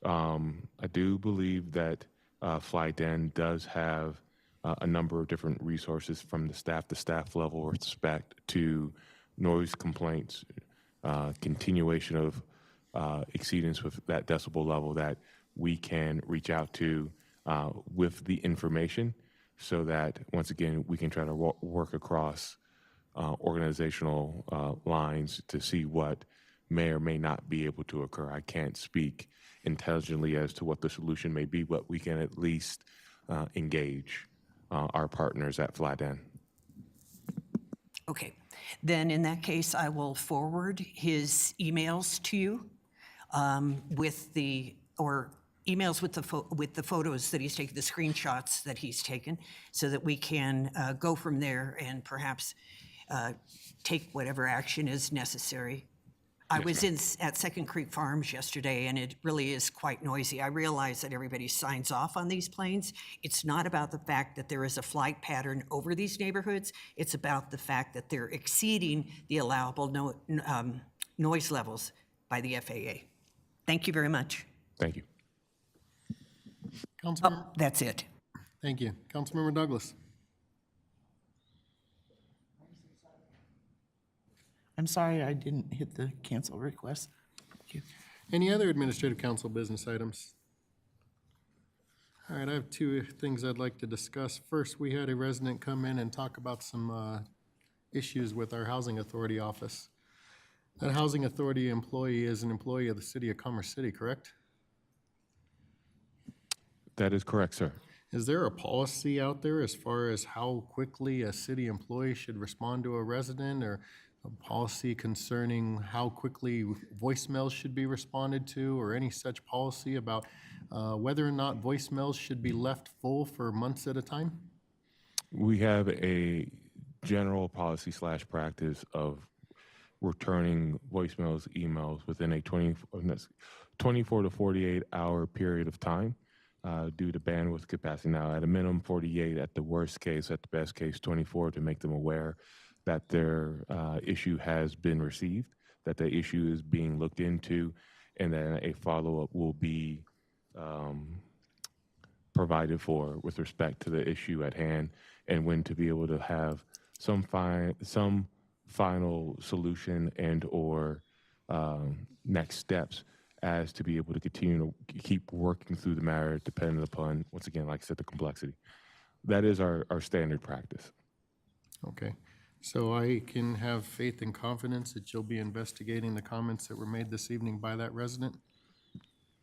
I do believe that FlyDen does have a number of different resources from the staff to staff level with respect to noise complaints, continuation of exceedance with that decibel level that we can reach out to with the information so that, once again, we can try to work across organizational lines to see what may or may not be able to occur. I can't speak intelligently as to what the solution may be, but we can at least engage our partners at Flat End. Okay, then in that case, I will forward his emails to you or emails with the photos that he's taken, the screenshots that he's taken, so that we can go from there and perhaps take whatever action is necessary. I was at Second Creek Farms yesterday, and it really is quite noisy. I realize that everybody signs off on these planes. It's not about the fact that there is a flight pattern over these neighborhoods. It's about the fact that they're exceeding the allowable noise levels by the FAA. Thank you very much. Thank you. Councilmember, That's it. thank you. Councilmember Douglas. I'm sorry I didn't hit the cancel request. Thank you. Any other administrative council business items? All right, I have two things I'd like to discuss. First, we had a resident come in and talk about some issues with our housing authority office. That housing authority employee is an employee of the city of Commerce City, correct? That is correct, sir. Is there a policy out there as far as how quickly a city employee should respond to a resident, or a policy concerning how quickly voicemails should be responded to, or any such policy about whether or not voicemails should be left full for months at a time? We have a general policy / practice of returning voicemails, emails within a 24 to 48 hour period of time due to bandwidth capacity. Now, at a minimum 48, at the worst case, at the best case 24, to make them aware that their issue has been received, that the issue is being looked into, and then a follow-up will be provided for with respect to the issue at hand, and when to be able to have some final solution and or next steps as to be able to continue to keep working through the matter, depending upon, once again, like I said, the complexity. That is our standard practice. Okay. So I can have faith and confidence that you'll be investigating the comments that were made this evening by that resident?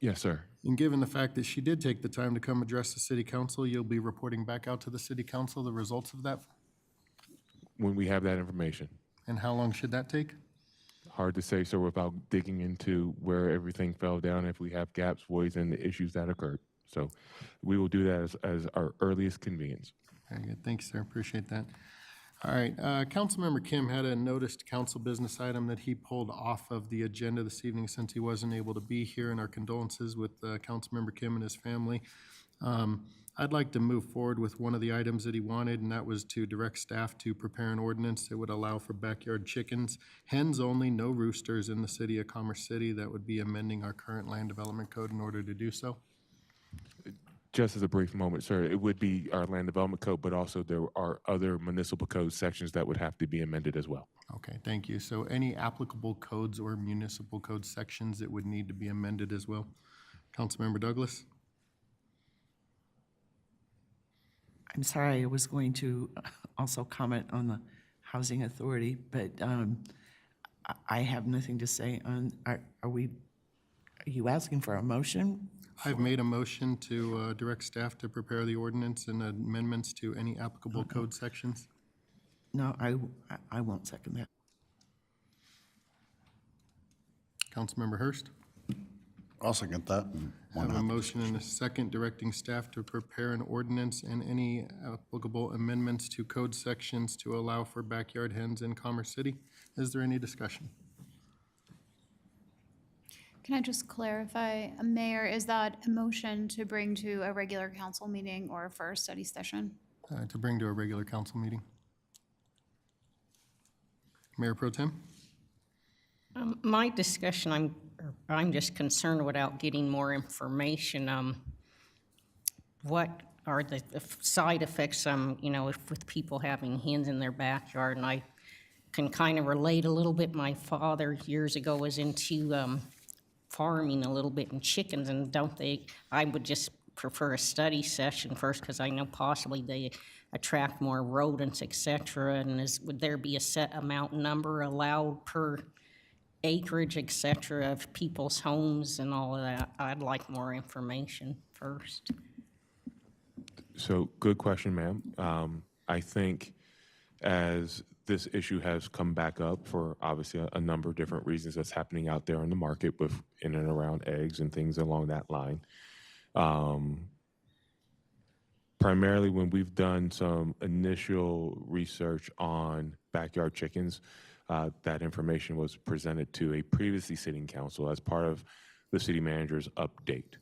Yes, sir. And given the fact that she did take the time to come address the city council, you'll be reporting back out to the city council the results of that? When we have that information. And how long should that take? Hard to say, sir, without digging into where everything fell down, if we have gaps, voids, and the issues that occurred. So we will do that as our earliest convenience. Very good. Thanks, sir. Appreciate that. All right. Councilmember Kim had a noticed council business item that he pulled off of the agenda this evening since he wasn't able to be here, and our condolences with Councilmember Kim and his family. I'd like to move forward with one of the items that he wanted, and that was to direct staff to prepare an ordinance that would allow for backyard chickens, hens only, no roosters in the city of Commerce City. That would be amending our current land development code in order to do so. Just as a brief moment, sir, it would be our land development code, but also there are other municipal code sections that would have to be amended as well. Okay, thank you. So any applicable codes or municipal code sections that would need to be amended as well? Councilmember Douglas? I'm sorry, I was going to also comment on the housing authority, but I have nothing to say on, are you asking for a motion? I've made a motion to direct staff to prepare the ordinance and amendments to any applicable code sections. No, I won't second that. Councilmember Hurst? I'll second that. I have a motion and a second directing staff to prepare an ordinance and any applicable amendments to code sections to allow for backyard hens in Commerce City. Is there any discussion? Can I just clarify, Mayor, is that a motion to bring to a regular council meeting or for a study session? To bring to a regular council meeting. Mayor Pro Tem? My discussion, I'm just concerned without getting more information. What are the side effects, with people having hens in their backyard? And I can kind of relate a little bit. My father years ago was into farming a little bit in chickens, and don't they, I would just prefer a study session first, because I know possibly they attract more rodents, et cetera, and would there be a set amount number allowed per acreage, et cetera, of people's homes and all of that? I'd like more information first. So, good question, ma'am. I think as this issue has come back up for obviously a number of different reasons that's happening out there in the market with in and around eggs and things along that line. Primarily when we've done some initial research on backyard chickens, that information was presented to a previously sitting council as part of the city manager's update.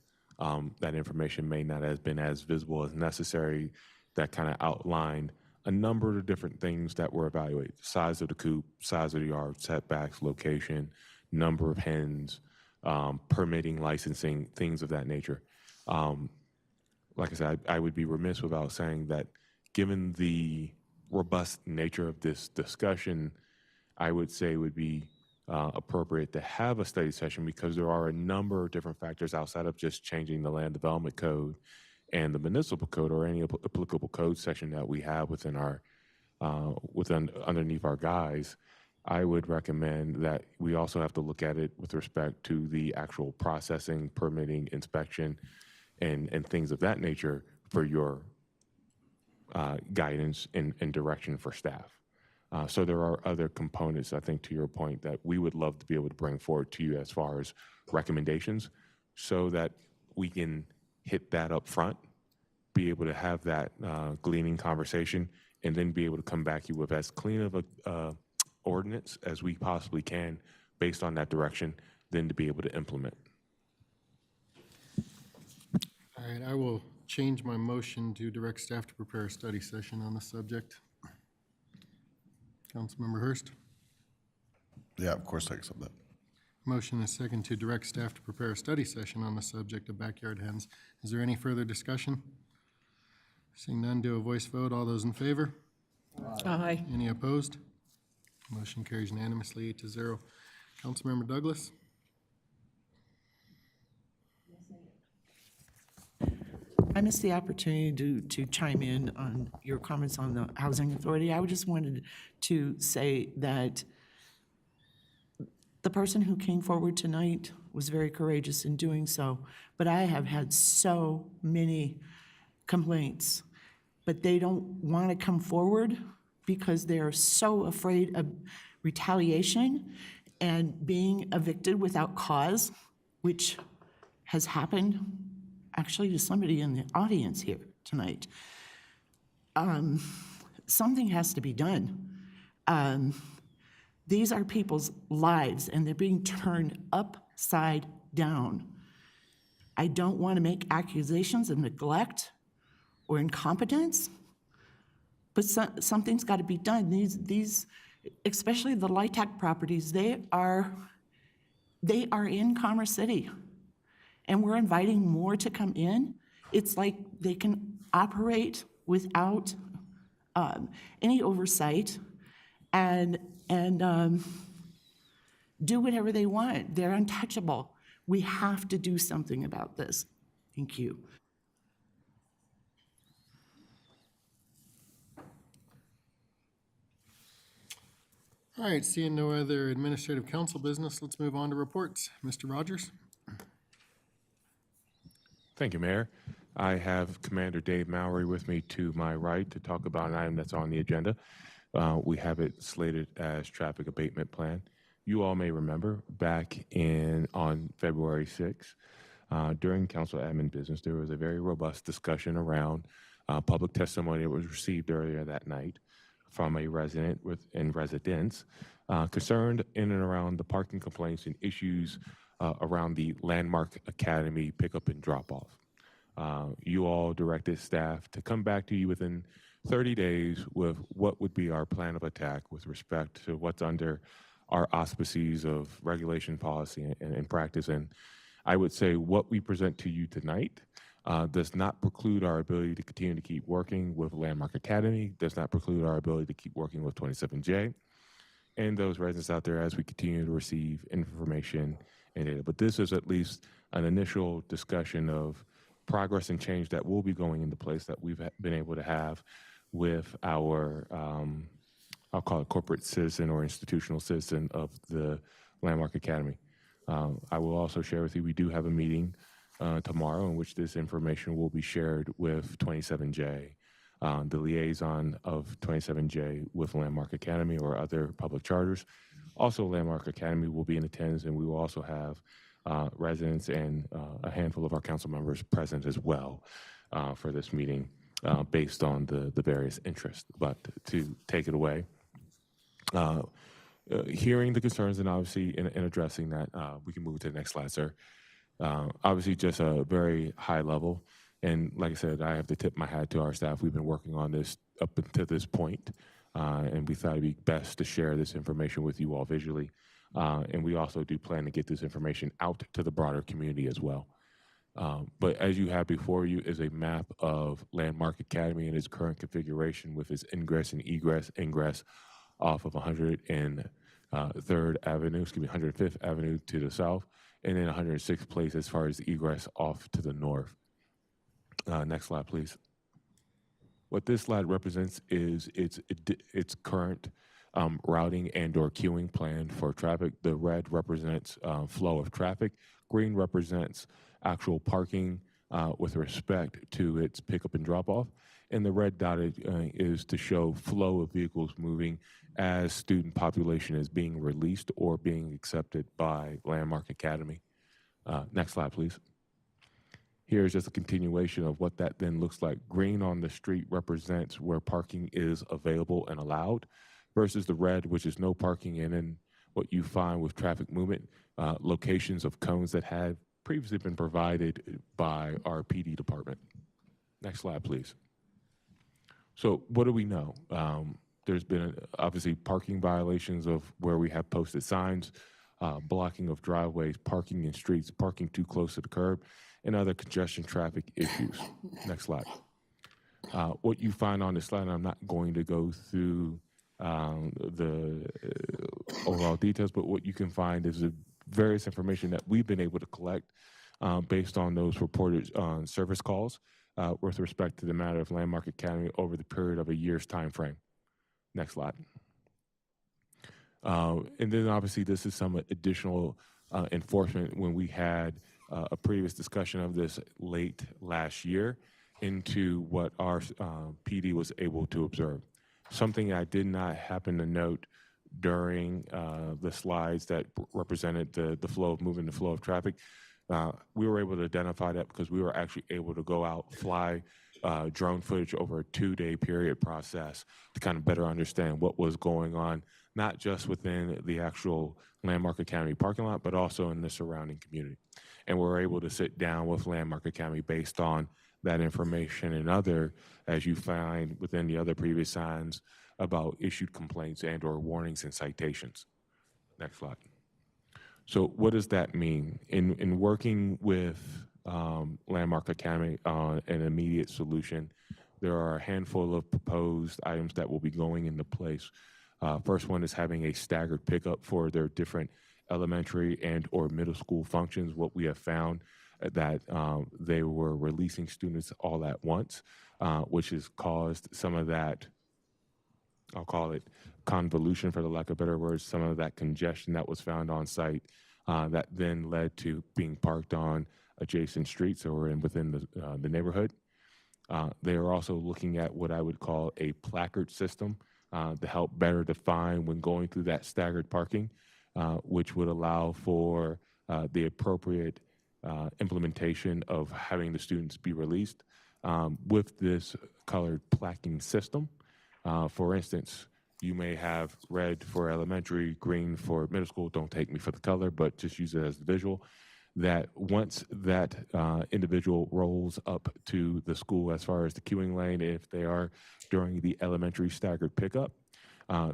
That information may not have been as visible as necessary. That kind of outlined a number of different things that were evaluated: size of the coop, size of the yard, setbacks, location, number of hens, permitting, licensing, things of that nature. Like I said, I would be remiss without saying that given the robust nature of this discussion, I would say it would be appropriate to have a study session, because there are a number of different factors outside of just changing the land development code and the municipal code or any applicable code section that we have within our underneath our guise. I would recommend that we also have to look at it with respect to the actual processing, permitting, inspection, and things of that nature for your guidance and direction for staff. So there are other components, I think, to your point, that we would love to be able to bring forward to you as far as recommendations, so that we can hit that up front, be able to have that gleaning conversation, and then be able to come back to you with as clean of a ordinance as we possibly can based on that direction, then to be able to implement. All right, I will change my motion to direct staff to prepare a study session on the subject. Councilmember Hurst. Yeah, of course I accept that. Motion is second to direct staff to prepare a study session on the subject of backyard hens. Is there any further discussion? Seeing none, do a voice vote. All those in favor? Aye. Any opposed? Motion carries unanimously 8-0. Councilmember Douglas? I missed the opportunity to chime in on your comments on the Housing Authority. I just wanted to say that the person who came forward tonight was very courageous in doing so, but I have had so many complaints, but they don't want to come forward because they are so afraid of retaliation and being evicted without cause, which has happened actually to somebody in the audience here tonight. Something has to be done. These are people's lives, and they're being turned upside down. I don't want to make accusations of neglect or incompetence, but something's got to be done. These, especially the LIHTC properties, they are in Commerce City, and we're inviting more to come in. It's like they can operate without any oversight and do whatever they want. They're untouchable. We have to do something about this. Thank you. All right, seeing no other administrative council business, let's move on to reports. Mr. Rogers? Thank you, Mayor. I have Commander Dave Mowry with me to my right to talk about an item that's on the agenda. We have it slated as traffic abatement plan. You all may remember back on February 6th, during council admin business, there was a very robust discussion around public testimony that was received earlier that night from a resident and residents concerned in and around the parking complaints and issues around the Landmark Academy pickup and drop-off. You all directed staff to come back to you within 30 days with what would be our plan of attack with respect to what's under our auspices of regulation, policy, and practice. And I would say what we present to you tonight does not preclude our ability to continue to keep working with Landmark Academy, does not preclude our ability to keep working with 27J, and those residents out there as we continue to receive information and data. But this is at least an initial discussion of progress and change that will be going into place that we've been able to have with our, I'll call it corporate citizen or institutional citizen of the Landmark Academy. I will also share with you, we do have a meeting tomorrow in which this information will be shared with 27J, the liaison of 27J with Landmark Academy or other public charters. Also, Landmark Academy will be in attendance, and we will also have residents and a handful of our council members present as well for this meeting based on the various interests. But to take it away, hearing the concerns and obviously in addressing that, we can move to the next slide, sir. Obviously, just a very high level. And like I said, I have to tip my hat to our staff. We've been working on this up until this point, and we thought it'd be best to share this information with you all visually. And we also do plan to get this information out to the broader community as well. But as you have before you is a map of Landmark Academy in its current configuration with its ingress and ingress off of 103rd Avenue, 105th Avenue to the south, and then 106th Place as far as the egress off to the north. Next slide, please. What this slide represents is its current routing and or queuing plan for traffic. The red represents flow of traffic. Green represents actual parking with respect to its pickup and drop off. And the red dotted is to show flow of vehicles moving as student population is being released or being accepted by Landmark Academy. Next slide, please. Here's just a continuation of what that then looks like. Green on the street represents where parking is available and allowed versus the red, which is no parking, and then what you find with traffic movement, locations of cones that have previously been provided by our PD department. Next slide, please. So what do we know? There's been obviously parking violations of where we have posted signs, blocking of driveways, parking in streets, parking too close to the curb, and other congestion traffic issues. Next slide. What you find on this slide, and I'm not going to go through the overall details, but what you can find is the various information that we've been able to collect based on those reported service calls with respect to the matter of Landmark Academy over the period of a year's time frame. Next slide. And then obviously this is some additional enforcement when we had a previous discussion of this late last year into what our PD was able to observe. Something I did not happen to note during the slides that represented the flow of movement, the flow of traffic. We were able to identify that because we were actually able to go out, fly drone footage over a 2-day period process to kind of better understand what was going on, not just within the actual Landmark Academy parking lot, but also in the surrounding community. And we're able to sit down with Landmark Academy based on that information and other, as you find within the other previous signs, about issued complaints and or warnings and citations. Next slide. So what does that mean? In working with Landmark Academy on an immediate solution, there are a handful of proposed items that will be going into place. First one is having a staggered pickup for their different elementary and or middle school functions. What we have found that they were releasing students all at once, which has caused some of that, I'll call it convolution for the lack of better words, some of that congestion that was found on site that then led to being parked on adjacent streets or within the neighborhood. They are also looking at what I would call a placard system to help better define when going through that staggered parking, which would allow for the appropriate implementation of having the students be released with this colored placking system. For instance, you may have red for elementary, green for middle school. Don't take me for the color, but just use it as the visual. That once that individual rolls up to the school as far as the queuing lane, if they are during the elementary staggered pickup,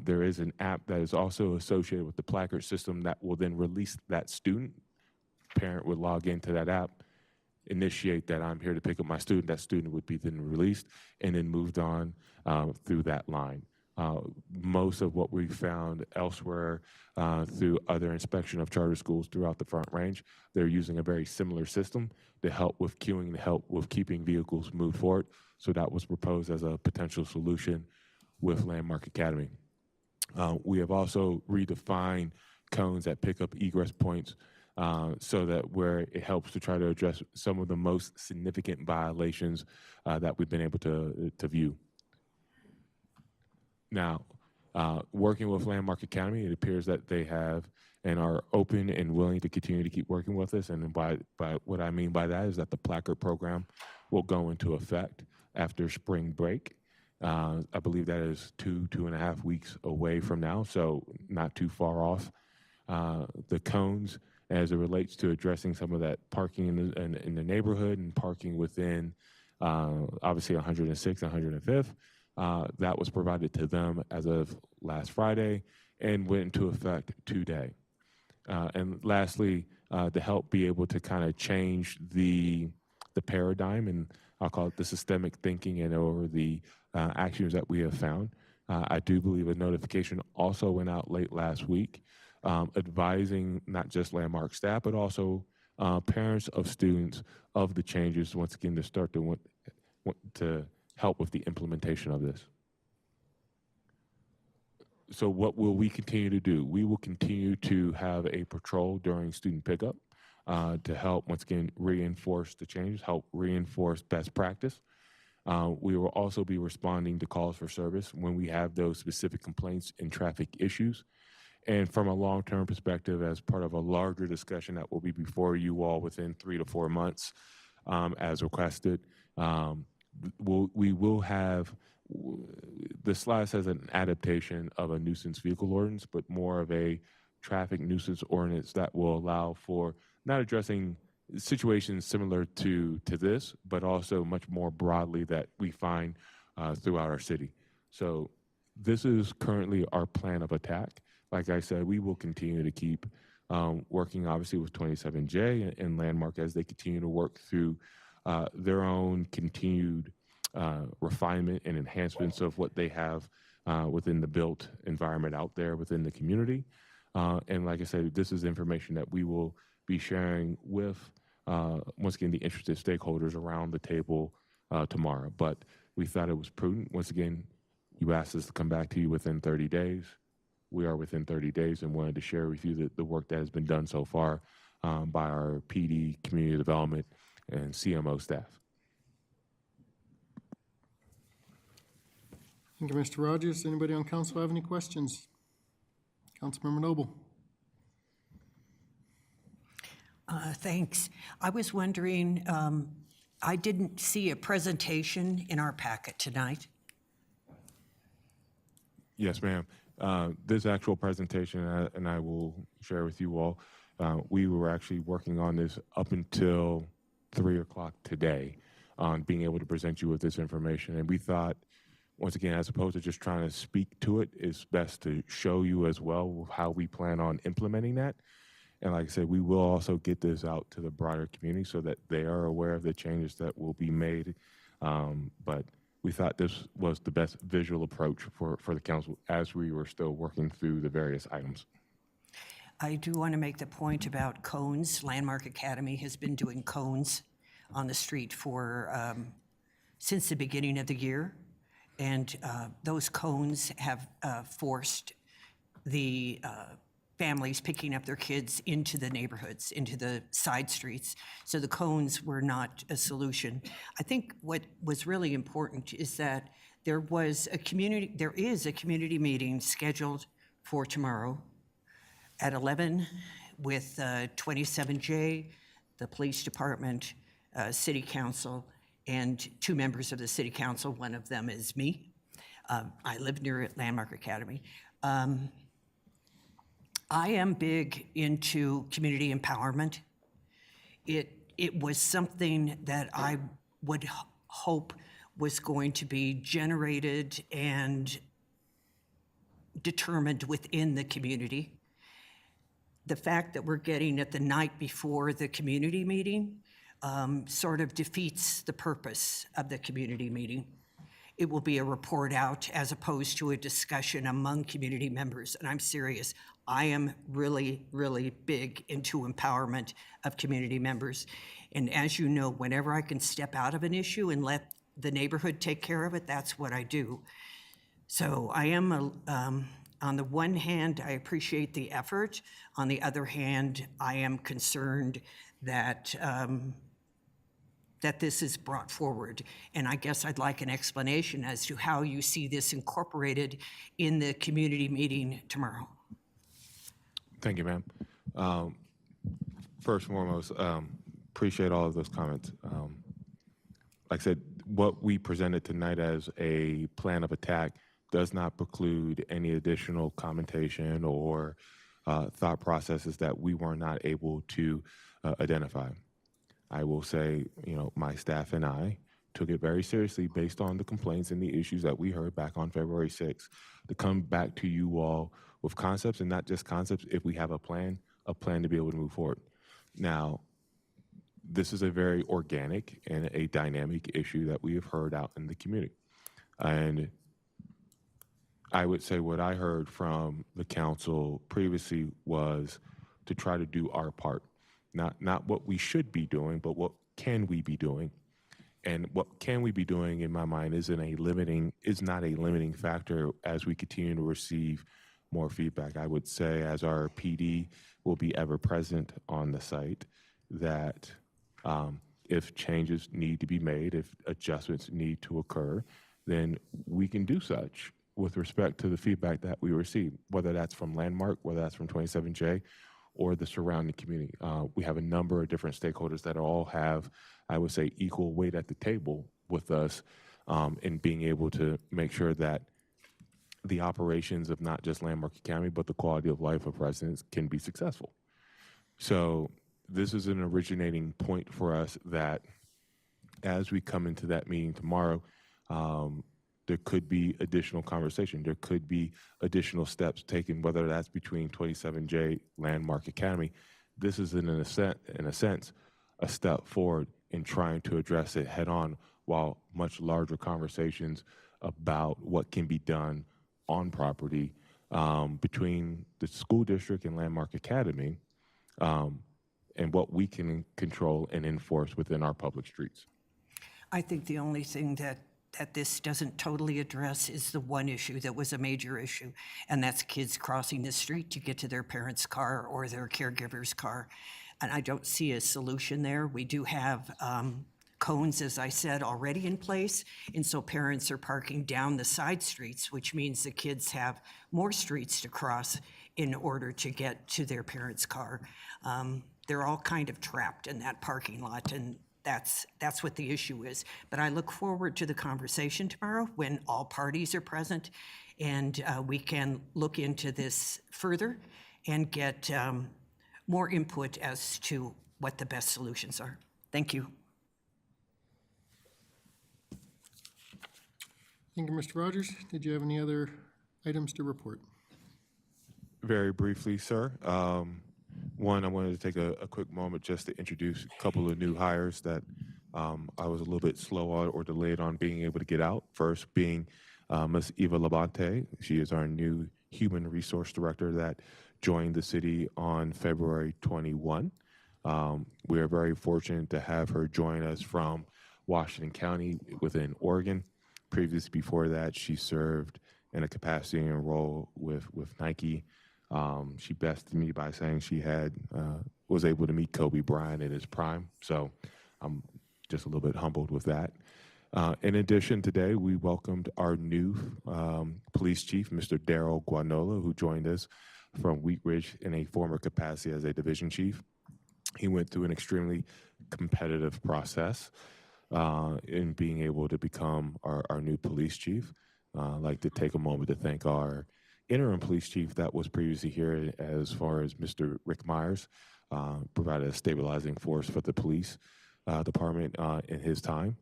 there is an app that is also associated with the placard system that will then release that student. Parent would log into that app, initiate that I'm here to pick up my student. That student would be then released and then moved on through that line. Most of what we found elsewhere through other inspection of charter schools throughout the Front Range, they're using a very similar system to help with queuing, to help with keeping vehicles moved forward. So that was proposed as a potential solution with Landmark Academy. We have also redefined cones at pickup egress points so that where it helps to try to address some of the most significant violations that we've been able to view. Now, working with Landmark Academy, it appears that they have and are open and willing to continue to keep working with us. And by what I mean by that is that the placard program will go into effect after spring break. I believe that is 2.5 weeks away from now, so not too far off. The cones, as it relates to addressing some of that parking in the neighborhood and parking within, obviously 106th and 105th, that was provided to them as of last Friday and went into effect today. And lastly, to help be able to kind of change the paradigm, and I'll call it the systemic thinking and or the actions that we have found. I do believe a notification also went out late last week advising not just Landmark staff, but also parents of students of the changes, once again, to start to want to help with the implementation of this. So what will we continue to do? We will continue to have a patrol during student pickup to help, once again, reinforce the changes, help reinforce best practice. We will also be responding to calls for service when we have those specific complaints and traffic issues. And from a long-term perspective, as part of a larger discussion that will be before you all within 3 to 4 months, as requested, we will have, the slide says an adaptation of a nuisance vehicle ordinance, but more of a traffic nuisance ordinance that will allow for not addressing situations similar to this, but also much more broadly that we find throughout our city. So this is currently our plan of attack. Like I said, we will continue to keep working obviously with 27J and Landmark as they continue to work through their own continued refinement and enhancements of what they have within the built environment out there within the community. And like I said, this is information that we will be sharing with, once again, the interested stakeholders around the table tomorrow. But we thought it was prudent. Once again, you asked us to come back to you within 30 days. We are within 30 days and wanted to share with you the work that has been done so far by our PD, community development, and CMO staff. Thank you, Mr. Rogers. Anybody on council have any questions? Councilmember Noble. Thanks. I was wondering, I didn't see a presentation in our packet tonight. Yes, ma'am. This actual presentation, and I will share with you all, we were actually working on this up until 3 o'clock today on being able to present you with this information. And we thought, once again, as opposed to just trying to speak to it, it's best to show you as well how we plan on implementing that. And like I said, we will also get this out to the broader community so that they are aware of the changes that will be made. But we thought this was the best visual approach for the council as we were still working through the various items. I do want to make the point about cones. Landmark Academy has been doing cones on the street for since the beginning of the year. And those cones have forced the families picking up their kids into the neighborhoods, into the side streets. So the cones were not a solution. I think what was really important is that there is a community meeting scheduled for tomorrow at 11 with 27J, the police department, city council, and 2 members of the city council. One of them is me. I live near Landmark Academy. I am big into community empowerment. It was something that I would hope was going to be generated and determined within the community. The fact that we're getting it the night before the community meeting sort of defeats the purpose of the community meeting. it will be a report out as opposed to a discussion among community members. And I'm serious. I am really, really big into empowerment of community members. And as you know, whenever I can step out of an issue and let the neighborhood take care of it, that's what I do. So I am, on the one hand, I appreciate the effort. On the other hand, I am concerned that that this is brought forward. And I guess I'd like an explanation as to how you see this incorporated in the community meeting tomorrow. Thank you, ma'am. First and foremost, appreciate all of those comments. Like I said, what we presented tonight as a plan of attack does not preclude any additional commentation or thought processes that we were not able to identify. I will say, my staff and I took it very seriously based on the complaints and the issues that we heard back on February 6th to come back to you all with concepts, and not just concepts, if we have a plan to be able to move forward. Now, this is a very organic and a dynamic issue that we have heard out in the community. And I would say what I heard from the council previously was to try to do our part. Not what we should be doing, but what can we be doing? And what can we be doing, in my mind, is not a limiting factor as we continue to receive more feedback. I would say, as our PD will be ever present on the site, that if changes need to be made, if adjustments need to occur, then we can do such with respect to the feedback that we receive, whether that's from Landmark, whether that's from 27J, or the surrounding community. We have a number of different stakeholders that all have, I would say, equal weight at the table with us in being able to make sure that the operations of not just Landmark Academy, but the quality of life of residents can be successful. So this is an originating point for us that as we come into that meeting tomorrow, there could be additional conversation. There could be additional steps taken, whether that's between 27J, Landmark Academy. This is, in a sense, a step forward in trying to address it head on, while much larger conversations about what can be done on property between the school district and Landmark Academy and what we can control and enforce within our public streets. I think the only thing that this doesn't totally address is the one issue that was a major issue, and that's kids crossing the street to get to their parents' car or their caregiver's car. And I don't see a solution there. We do have cones, as I said, already in place, and so parents are parking down the side streets, which means the kids have more streets to cross in order to get to their parents' car. They're all kind of trapped in that parking lot, and that's what the issue is. But I look forward to the conversation tomorrow when all parties are present, and we can look into this further and get more input as to what the best solutions are. Thank you. Thank you, Mr. Rogers. Did you have any other items to report? Very briefly, sir. One, I wanted to take a quick moment just to introduce a couple of new hires that I was a little bit slow on or delayed on being able to get out. First being Ms. Eva Labonte. She is our new Human Resource Director that joined the city on February 21. We are very fortunate to have her join us from Washington County within Oregon. Previously, before that, she served in a capacity and role with Nike. She bested me by saying she was able to meet Kobe Bryant in his prime. So I'm just a little bit humbled with that. In addition, today we welcomed our new police chief, Mr. Daryl Guanola, who joined us from Wheat Ridge in a former capacity as a division chief. He went through an extremely competitive process in being able to become our new police chief. I'd like to take a moment to thank our interim police chief that was previously here, as far as Mr. Rick Myers, provided a stabilizing force for the police department in his time.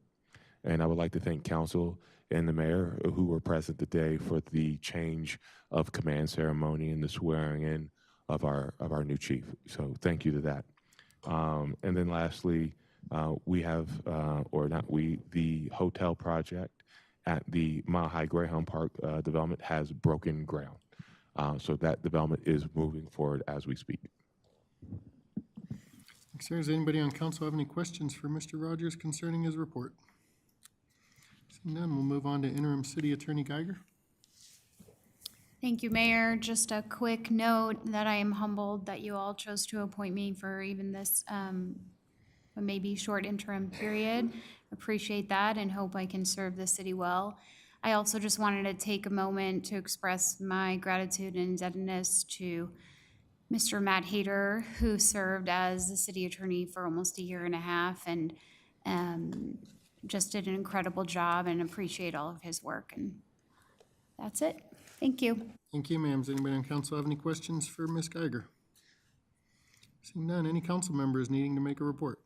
And I would like to thank council and the mayor who were present today for the change of command ceremony and the swearing in of our new chief. So thank you to that. And then lastly, we have, or not we, the hotel project at the Mile High Greyhound Park development has broken ground. So that development is moving forward as we speak. Sir, does anybody on council have any questions for Mr. Rogers concerning his report? Seeing none, we'll move on to interim city attorney Geiger. Thank you, Mayor. Just a quick note that I am humbled that you all chose to appoint me for even this maybe short interim period. Appreciate that and hope I can serve the city well. I also just wanted to take a moment to express my gratitude and indebtedness to Mr. Matt Hayter, who served as the city attorney for almost a year and a half and just did an incredible job, and appreciate all of his work. And that's it. Thank you. Thank you, ma'am. Does anybody on council have any questions for Ms. Geiger? Seeing none, any council members needing to make a report?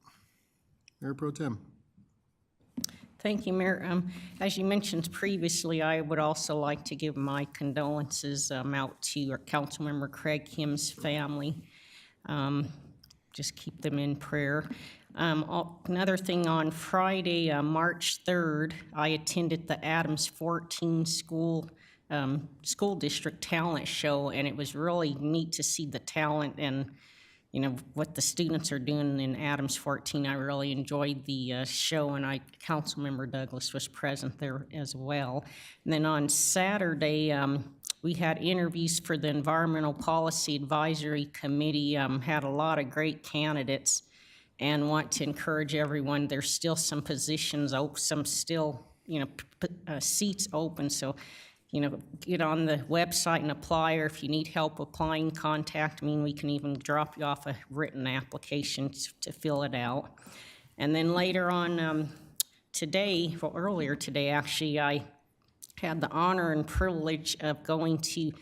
Mayor Pro Tem. Thank you, Mayor. As you mentioned previously, I would also like to give my condolences out to our Councilmember Craig Kim's family. Just keep them in prayer. Another thing, on Friday, March 3rd, I attended the Adams 14 School District Talent Show, and it was really neat to see the talent and what the students are doing in Adams 14. I really enjoyed the show, and Councilmember Douglas was present there as well. And then on Saturday, we had interviews for the Environmental Policy Advisory Committee, had a lot of great candidates, and want to encourage everyone, there's still some positions open, some still, seats open, so get on the website and apply, or if you need help applying, contact me, and we can even drop you off a written application to fill it out. And then later on earlier today, actually, I had the honor and privilege of going to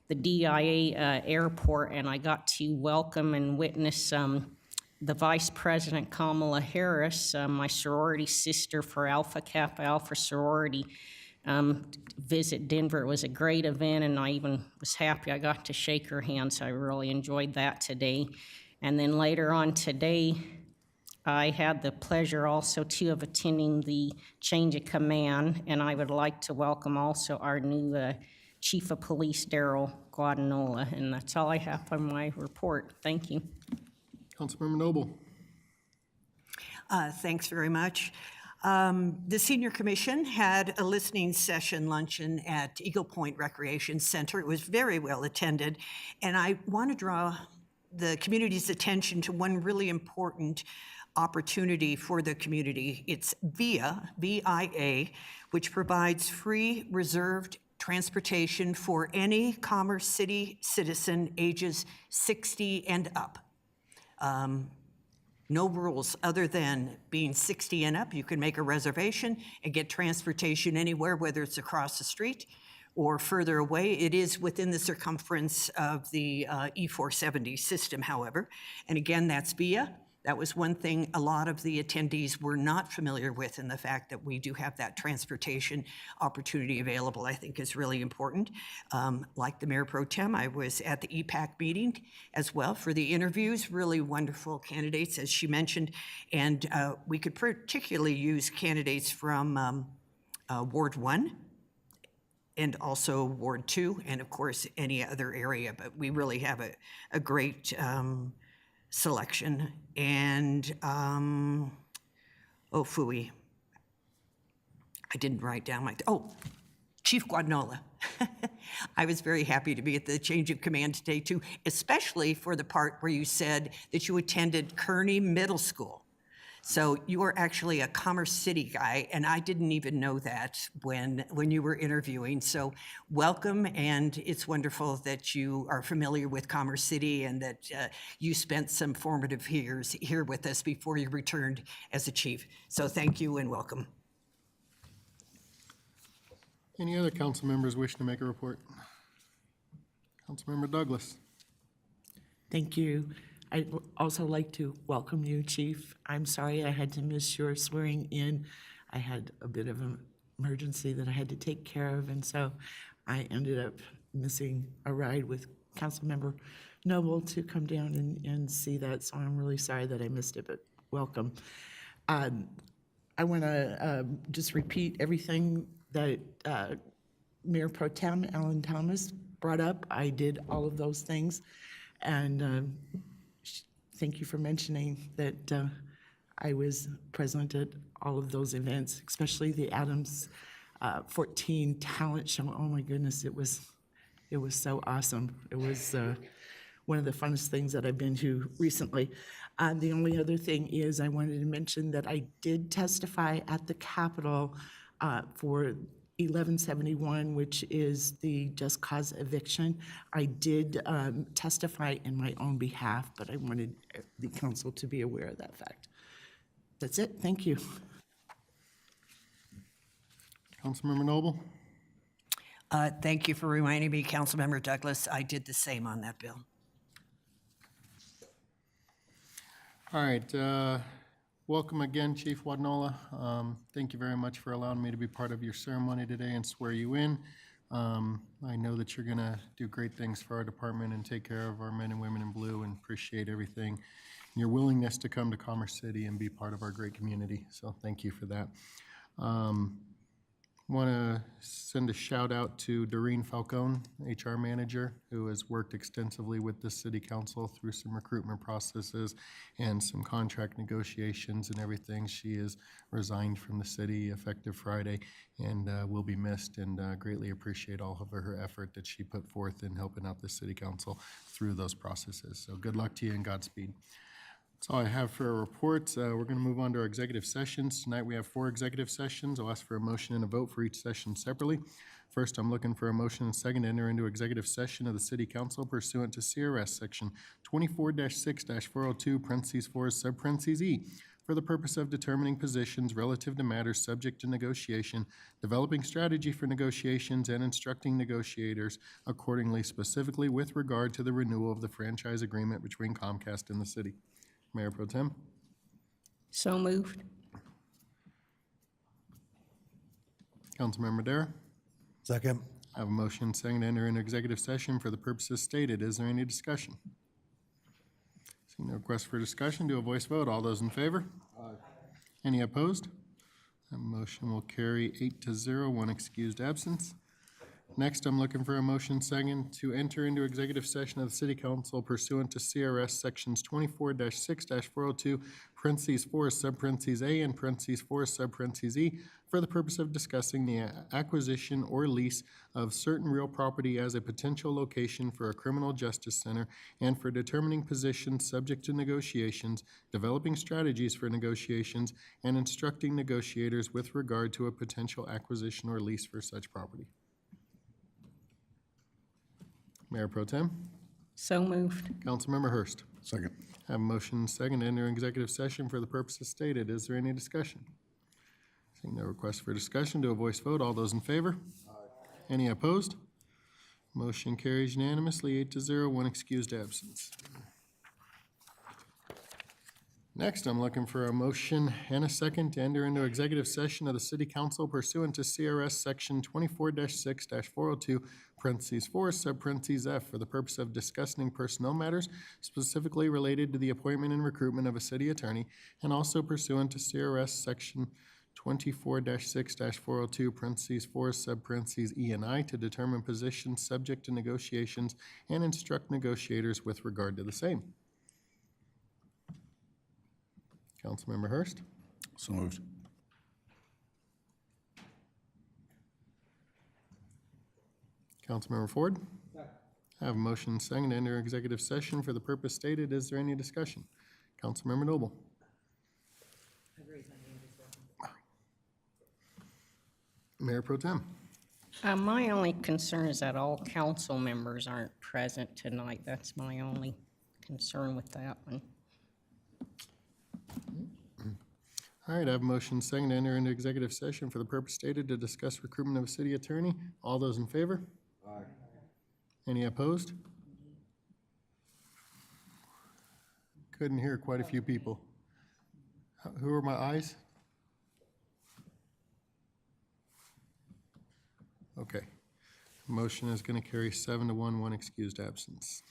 the DIA airport, and I got to welcome and witness the Vice President Kamala Harris, my sorority sister for Alpha Kappa Alpha sorority, visit Denver. It was a great event, and I even was happy I got to shake her hand, so I really enjoyed that today. And then later on today, I had the pleasure also too of attending the change of command, and I would like to welcome also our new Chief of Police, Daryl Guadagnola, and that's all I have on my report. Thank you. Councilmember Noble. Thanks very much. The Senior Commission had a listening session luncheon at Eagle Point Recreation Center. It was very well attended, and I want to draw the community's attention to one really important opportunity for the community. It's VIA, V-I-A, which provides free reserved transportation for any Commerce City citizen ages 60 and up. No rules other than being 60 and up. You can make a reservation and get transportation anywhere, whether it's across the street or further away. It is within the circumference of the E470 system, however. And again, that's VIA. That was one thing a lot of the attendees were not familiar with, and the fact that we do have that transportation opportunity available, I think, is really important. Like the Mayor Pro Tem, I was at the EPAC meeting as well for the interviews, really wonderful candidates, as she mentioned, and we could particularly use candidates from Ward 1 and also Ward 2, and of course, any other area, but we really have a great selection. And phooey, I didn't write down Chief Guadagnola. I was very happy to be at the change of command today too, especially for the part where you said that you attended Kearney Middle School. So you are actually a Commerce City guy, and I didn't even know that when you were interviewing. So welcome, and it's wonderful that you are familiar with Commerce City and that you spent some formative years here with us before you returned as a chief. So thank you and welcome. Any other council members wish to make a report? Councilmember Douglas. Thank you. I'd also like to welcome you, Chief. I'm sorry I had to miss your swearing in. I had a bit of an emergency that I had to take care of, and so I ended up missing a ride with Councilmember Noble to come down and see that, so I'm really sorry that I missed it, but welcome. I want to just repeat everything that Mayor Pro Tem Alan Thomas brought up. I did all of those things. And thank you for mentioning that I was present at all of those events, especially the Adams 14 talent show. Oh my goodness, it was so awesome. It was one of the funnest things that I've been to recently. The only other thing is I wanted to mention that I did testify at the Capitol for 1171, which is the just cause eviction. I did testify in my own behalf, but I wanted the council to be aware of that fact. That's it. Thank you. Councilmember Noble? Thank you for reminding me, Councilmember Douglas. I did the same on that bill. All right, welcome again, Chief Wadnola. Thank you very much for allowing me to be part of your ceremony today and swear you in. I know that you're gonna do great things for our department and take care of our men and women in blue, and appreciate everything, your willingness to come to Commerce City and be part of our great community, so thank you for that. Want to send a shout out to Doreen Falcone, HR manager, who has worked extensively with the city council through some recruitment processes and some contract negotiations and everything. She is resigned from the city effective Friday and will be missed, and greatly appreciate all of her effort that she put forth in helping out the city council through those processes. So good luck to you and Godspeed. That's all I have for our reports. We're going to move on to our executive sessions. Tonight we have 4 executive sessions. I'll ask for a motion and a vote for each session separately. First, I'm looking for a motion and second to enter into executive session of the City Council pursuant to CRS Section 24-6-402, parentheses 4, sub-parentheses E, for the purpose of determining positions relative to matters subject to negotiation, developing strategy for negotiations, and instructing negotiators accordingly, specifically with regard to the renewal of the franchise agreement between Comcast and the city. Mayor Pro Tem? So moved. Councilmember Madera? Second. I have a motion second to enter into executive session for the purposes stated. Is there any discussion? Seeing no request for discussion, do a voice vote. All those in favor? Aye. Any opposed? That motion will carry 8-0, 1 excused absence. Next, I'm looking for a motion second to enter into executive session of the City Council pursuant to CRS Sections 24-6-402, parentheses 4, sub-parentheses A, and parentheses 4, sub-parentheses E, for the purpose of discussing the acquisition or lease of certain real property as a potential location for a criminal justice center, and for determining positions subject to negotiations, developing strategies for negotiations, and instructing negotiators with regard to a potential acquisition or lease for such property. Mayor Pro Tem? So moved. Councilmember Hurst? Second. I have a motion second to enter executive session for the purposes stated. Is there any discussion? Seeing no request for discussion, do a voice vote. All those in favor? Aye. Any opposed? Motion carries unanimously, 8-0, 1 excused absence. Next, I'm looking for a motion and a second to enter into executive session of the City Council pursuant to CRS Section 24-6-402, parentheses 4, sub-parentheses F, for the purpose of discussing personnel matters specifically related to the appointment and recruitment of a city attorney, and also pursuant to CRS Section 24-6-402, parentheses 4, sub-parentheses E and I, to determine positions subject to negotiations and instruct negotiators with regard to the same. Councilmember Hurst? So moved. Councilmember Ford? I have a motion second to enter executive session for the purpose stated. Is there any discussion? Councilmember Noble? Mayor Pro Tem? My only concern is that all council members aren't present tonight. That's my only concern with that one. All right, I have a motion second to enter into executive session for the purpose stated to discuss recruitment of a city attorney. All those in favor? Aye. Any opposed? Couldn't hear quite a few people. Who are my ayes? Okay. Motion is going to carry 7-1, 1 excused absence.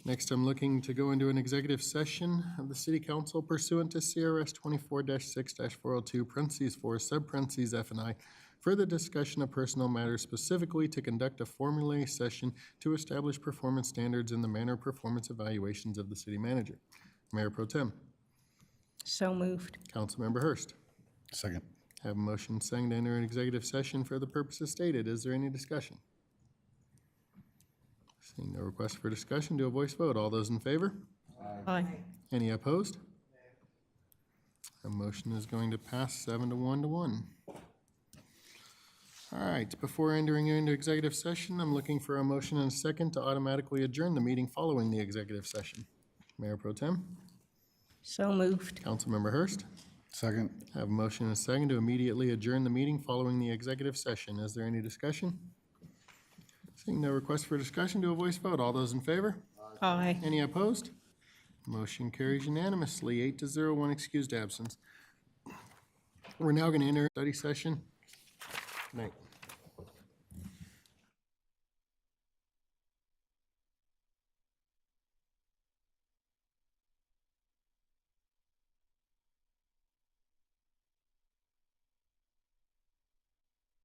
Next, I'm looking to go into an executive session of the City Council pursuant to CRS 24-6-402, parentheses 4, sub-parentheses F and I, further discussion of personnel matters, specifically to conduct a formulae session to establish performance standards in the manner of performance evaluations of the city manager. Mayor Pro Tem. So moved. Councilmember Hurst. Second. Have a motion second to enter an executive session for the purposes stated. Is there any discussion? Seeing no request for discussion, do a voice vote. All those in favor? Aye. Any opposed? A motion is going to pass 7 to 1 to 1. All right, before entering into executive session, I'm looking for a motion and a second to automatically adjourn the meeting following the executive session. Mayor Pro Tem. So moved. Councilmember Hurst. Second. Have a motion and a second to immediately adjourn the meeting following the executive session. Is there any discussion? Seeing no request for discussion, do a voice vote. All those in favor? Aye. Any opposed? Motion carries unanimously, 8 to 0, 1 excused absence. We're now going to enter study session. Good night.